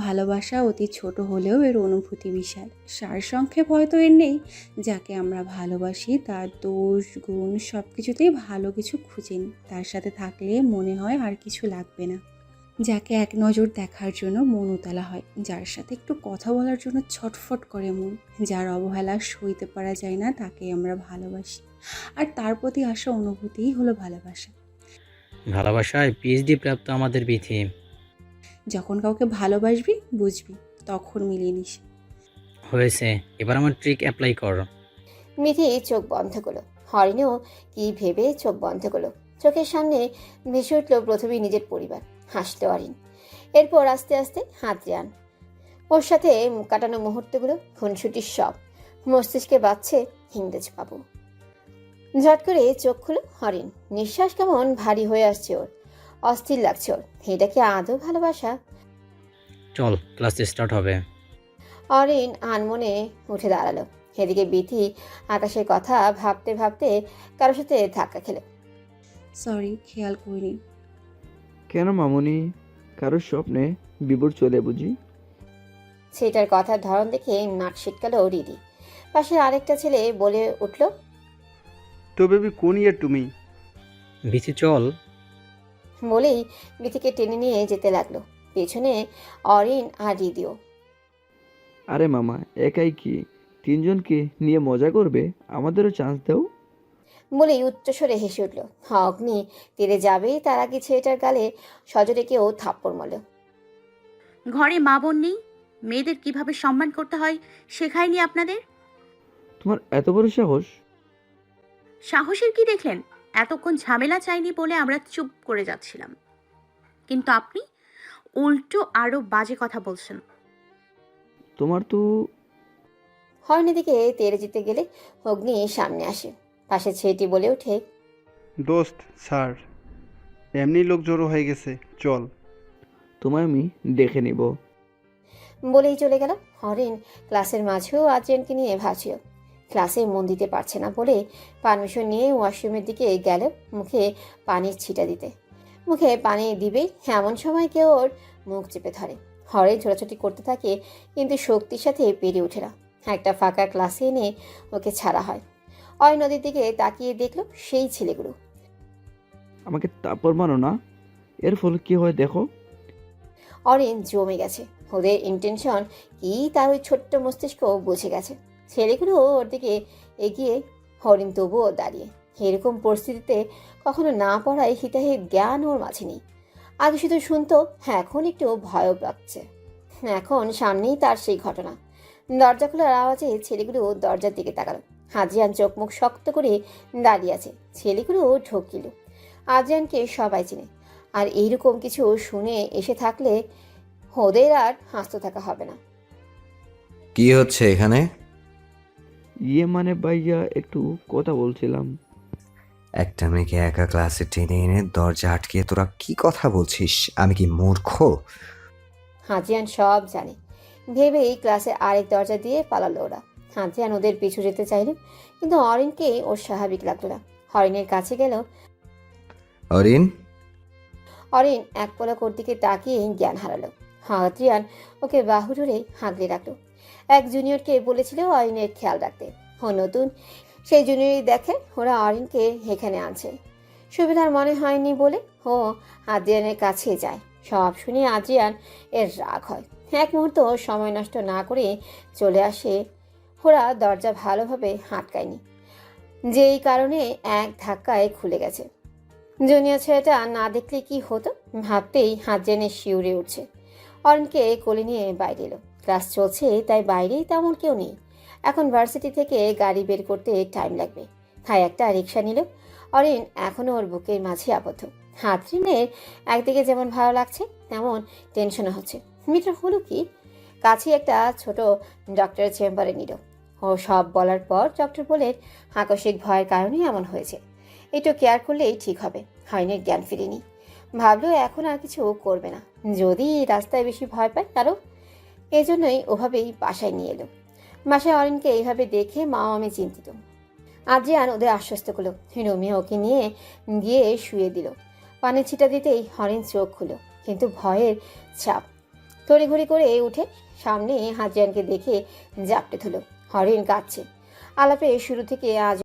ভালোবাসা অতি ছোট হলেও এর অনুভূতি বিশাল। সারসংক্ষেপ হয়তো এর নেই। যাকে আমরা ভালোবাসি তার দোষ গুণ সব কিছুতেই ভালো কিছু খুঁজে নিই। তার সাথে থাকলে মনে হয় আর কিছু লাগবে না। যাকে এক নজর দেখার জন্য মন উতলা হয়, যার সাথে একটু কথা বলার জন্য ছটফট করে মন, যার অবহেলা সইতে পারা যায় না, তাকে আমরা ভালোবাসি। আর তার প্রতি আসা অনুভূতিই হলো ভালোবাসা। ভালোবাসায় পিএইচডি প্রাপ্ত আমাদের বিথি। যখন কাউকে ভালোবাসবি বুঝবি, তখন মিলিয়ে নিস। হয়েছে, এবার আমার ট্রিক অ্যাপ্লাই কর। মিথি চোখ বন্ধ করলো। হরিণেও কি ভেবে চোখ বন্ধ করলো। চোখের সামনে ভেসে উঠল প্রথমেই নিজের পরিবার। হাসলো অরিন। এরপর আস্তে আস্তে আদ্রিয়ান। ওর সাথে কাটানো মুহূর্তগুলো, খুনসুটির সব মস্তিষ্কে বাজছে ইংরেজ বাবু। ঝট করে চোখ খুলো হরিণ। নিঃশ্বাস কেমন ভারী হয়ে আসছে ওর, অস্থির লাগছে ওর। এটা কি আদৌ ভালোবাসা? চল, ক্লাস স্টার্ট হবে। অরিন আনমনে উঠে দাঁড়ালো। এদিকে বিথি আকাশের কথা ভাবতে ভাবতে কারোর সাথে ধাক্কা খেলো। সরি, খেয়াল করিনি। কেন মামুনি, কারোর স্বপ্নে বিভোর চলে বুঝি? ছেলেটার কথার ধরন দেখে নাক সিটকালো রিদি। পাশে আরেকটা ছেলে বলে উঠল, তো বেবি কোন ইয়ার তুমি? বিথি চল। বলেই বিথিকে টেনে নিয়ে যেতে লাগলো। পেছনে অরিন আর রিদিও। আরে মামা, একাই কি? তিনজনকে নিয়ে মজা করবে, আমাদেরও চান্স দাও। বলেই উচ্চস্বরে হেসে উঠল। অগ্নি তেরে যাবেই তার আগে ছেলেটার গালে সজোরে কেউ থাপ্পড় মারল। ঘরে মা বোন নেই, মেয়েদের কিভাবে সম্মান করতে হয় শেখায়নি আপনাদের? তোমার এত বড় সাহস? সাহসের কি দেখলেন? এতক্ষণ ঝামেলা চাইনি বলে আমরা চুপ করে যাচ্ছিলাম, কিন্তু আপনি উল্টো আরো বাজে কথা বলছেন। তোমার তো। হর্নের দিকে তেরে যেতে গেলে অগ্নি সামনে আসে। পাশে ছেলেটি বলে ওঠে, দোস্ত স্যার, এমনি লোক জড়ো হয়ে গেছে, চল। তোমায় আমি দেখে নিব। বলেই চলে গেল। হরেন ক্লাসের মাঝেও আদ্রিয়ানকে নিয়ে ভাবছিল। ক্লাসে মন দিতে পারছে না বলে পারমিশন নিয়ে ওয়াশরুমের দিকে গেল মুখে পানির ছিটা দিতে। মুখে পানি দিবেই এমন সময় কেউ ওর মুখ চেপে ধরে। হরেন ছোটাছুটি করতে থাকে, কিন্তু শক্তির সাথে পেরে ওঠে না। একটা ফাঁকা ক্লাসে এনে ওকে ছাড়া হয়। অয় নদীর দিকে তাকিয়ে দেখলো সেই ছেলেগুলো। আমাকে তারপর মানো না, এর ফলে কি হয় দেখো। অরেন জমে গেছে। ওদের ইন্টেনশন কি তার ওই ছোট্ট মস্তিষ্ক বুঝে গেছে। ছেলেগুলো ওর দিকে এগিয়ে, হরিণ তবুও দাঁড়িয়ে। এরকম পরিস্থিতিতে কখনো না পড়ায় হিতাহিত জ্ঞান ওর মাঝে নেই। আগে শুধু শুনতো, এখন একটু ভয়ও লাগছে। এখন সামনেই তার সেই ঘটনা। দরজা খোলার আওয়াজে ছেলেগুলো দরজার দিকে তাকালো। আদ্রিয়ান চোখ মুখ শক্ত করে দাঁড়িয়ে আছে। ছেলেগুলো ঢোকিল। আদ্রিয়ানকে সবাই চেনে, আর এইরকম কিছু শুনে এসে থাকলে ওদের আর হাসতে থাকা হবে না। কি হচ্ছে এখানে? ইয়ে মানে ভাইয়া একটু কথা বলছিলাম। একটা মেয়েকে একা ক্লাসে টেনে এনে দরজা আটকিয়ে তোরা কি কথা বলছিস? আমি কি মূর্খ? হাজিয়ান সব জানে ভেবেই ক্লাসে আরেক দরজা দিয়ে পালালো ওরা। হাজিয়ান ওদের পিছু যেতে চাইল, কিন্তু অরিনকে ওর স্বাভাবিক লাগলো না। হরিণের কাছে গেল। অরিন, অরিন এক পলক ওর দিকে তাকিয়ে জ্ঞান হারালো। হাজিয়ান ওকে বাহু ধরে হাঁকলে রাখলো। এক জুনিয়রকে বলেছিল অরিনের খেয়াল রাখতে। ও নতুন, সেই জুনিয়রই দেখে ওরা অরিনকে এখানে আনছে। সুবিধার মনে হয়নি বলে ও আদ্রিয়ানের কাছে যায়। সব শুনে আদ্রিয়ান এর রাগ হয়। এক মুহূর্ত সময় নষ্ট না করে চলে আসে। ওরা দরজা ভালোভাবে আটকায়নি, যেই কারণে এক ধাক্কায় খুলে গেছে। জুনিয়র ছেলেটা না দেখলে কি হতো ভাবতেই আদ্রিয়ানের শিউরে উঠছে। অরিনকে কোলে নিয়ে বাইরে এলো। ক্লাস চলছে তাই বাইরে তেমন কেউ নেই। এখন ভার্সিটি থেকে গাড়ি বের করতে টাইম লাগবে, তাই একটা রিক্সা নিল। অরিন এখনও ওর বুকের মাঝে আবদ্ধ। আদ্রিয়ানের একদিকে যেমন ভালো লাগছে তেমন টেনশনও হচ্ছে। মিটার হলো কি, কাছে একটা ছোট ডক্টরের চেম্বারে নিল। ও সব বলার পর ডক্টর বলেন আকস্মিক ভয়ের কারণেই এমন হয়েছে, একটু কেয়ার করলেই ঠিক হবে। হরিণের জ্ঞান ফিরেনি, ভাবলো এখন আর কিছু করবে না, যদি রাস্তায় বেশি ভয় পায় কারো। এই জন্যই ওভাবেই বাসায় নিয়ে এলো। বাসায় অরিনকে এইভাবে দেখে মাও আমি চিন্তিত। আদ্রিয়ান ওদের আশ্বস্ত করলো। রুমে ওকে নিয়ে গিয়ে শুয়ে দিল। পানি ছিটা দিতেই হরিণ চোখ খুলো, কিন্তু ভয়ের চাপ। তড়িঘড়ি করে উঠে সামনে আদ্রিয়ানকে দেখে জাপটে ধুলো। হরিণ কাঁদছে। আলাপে শুরু থেকে আজ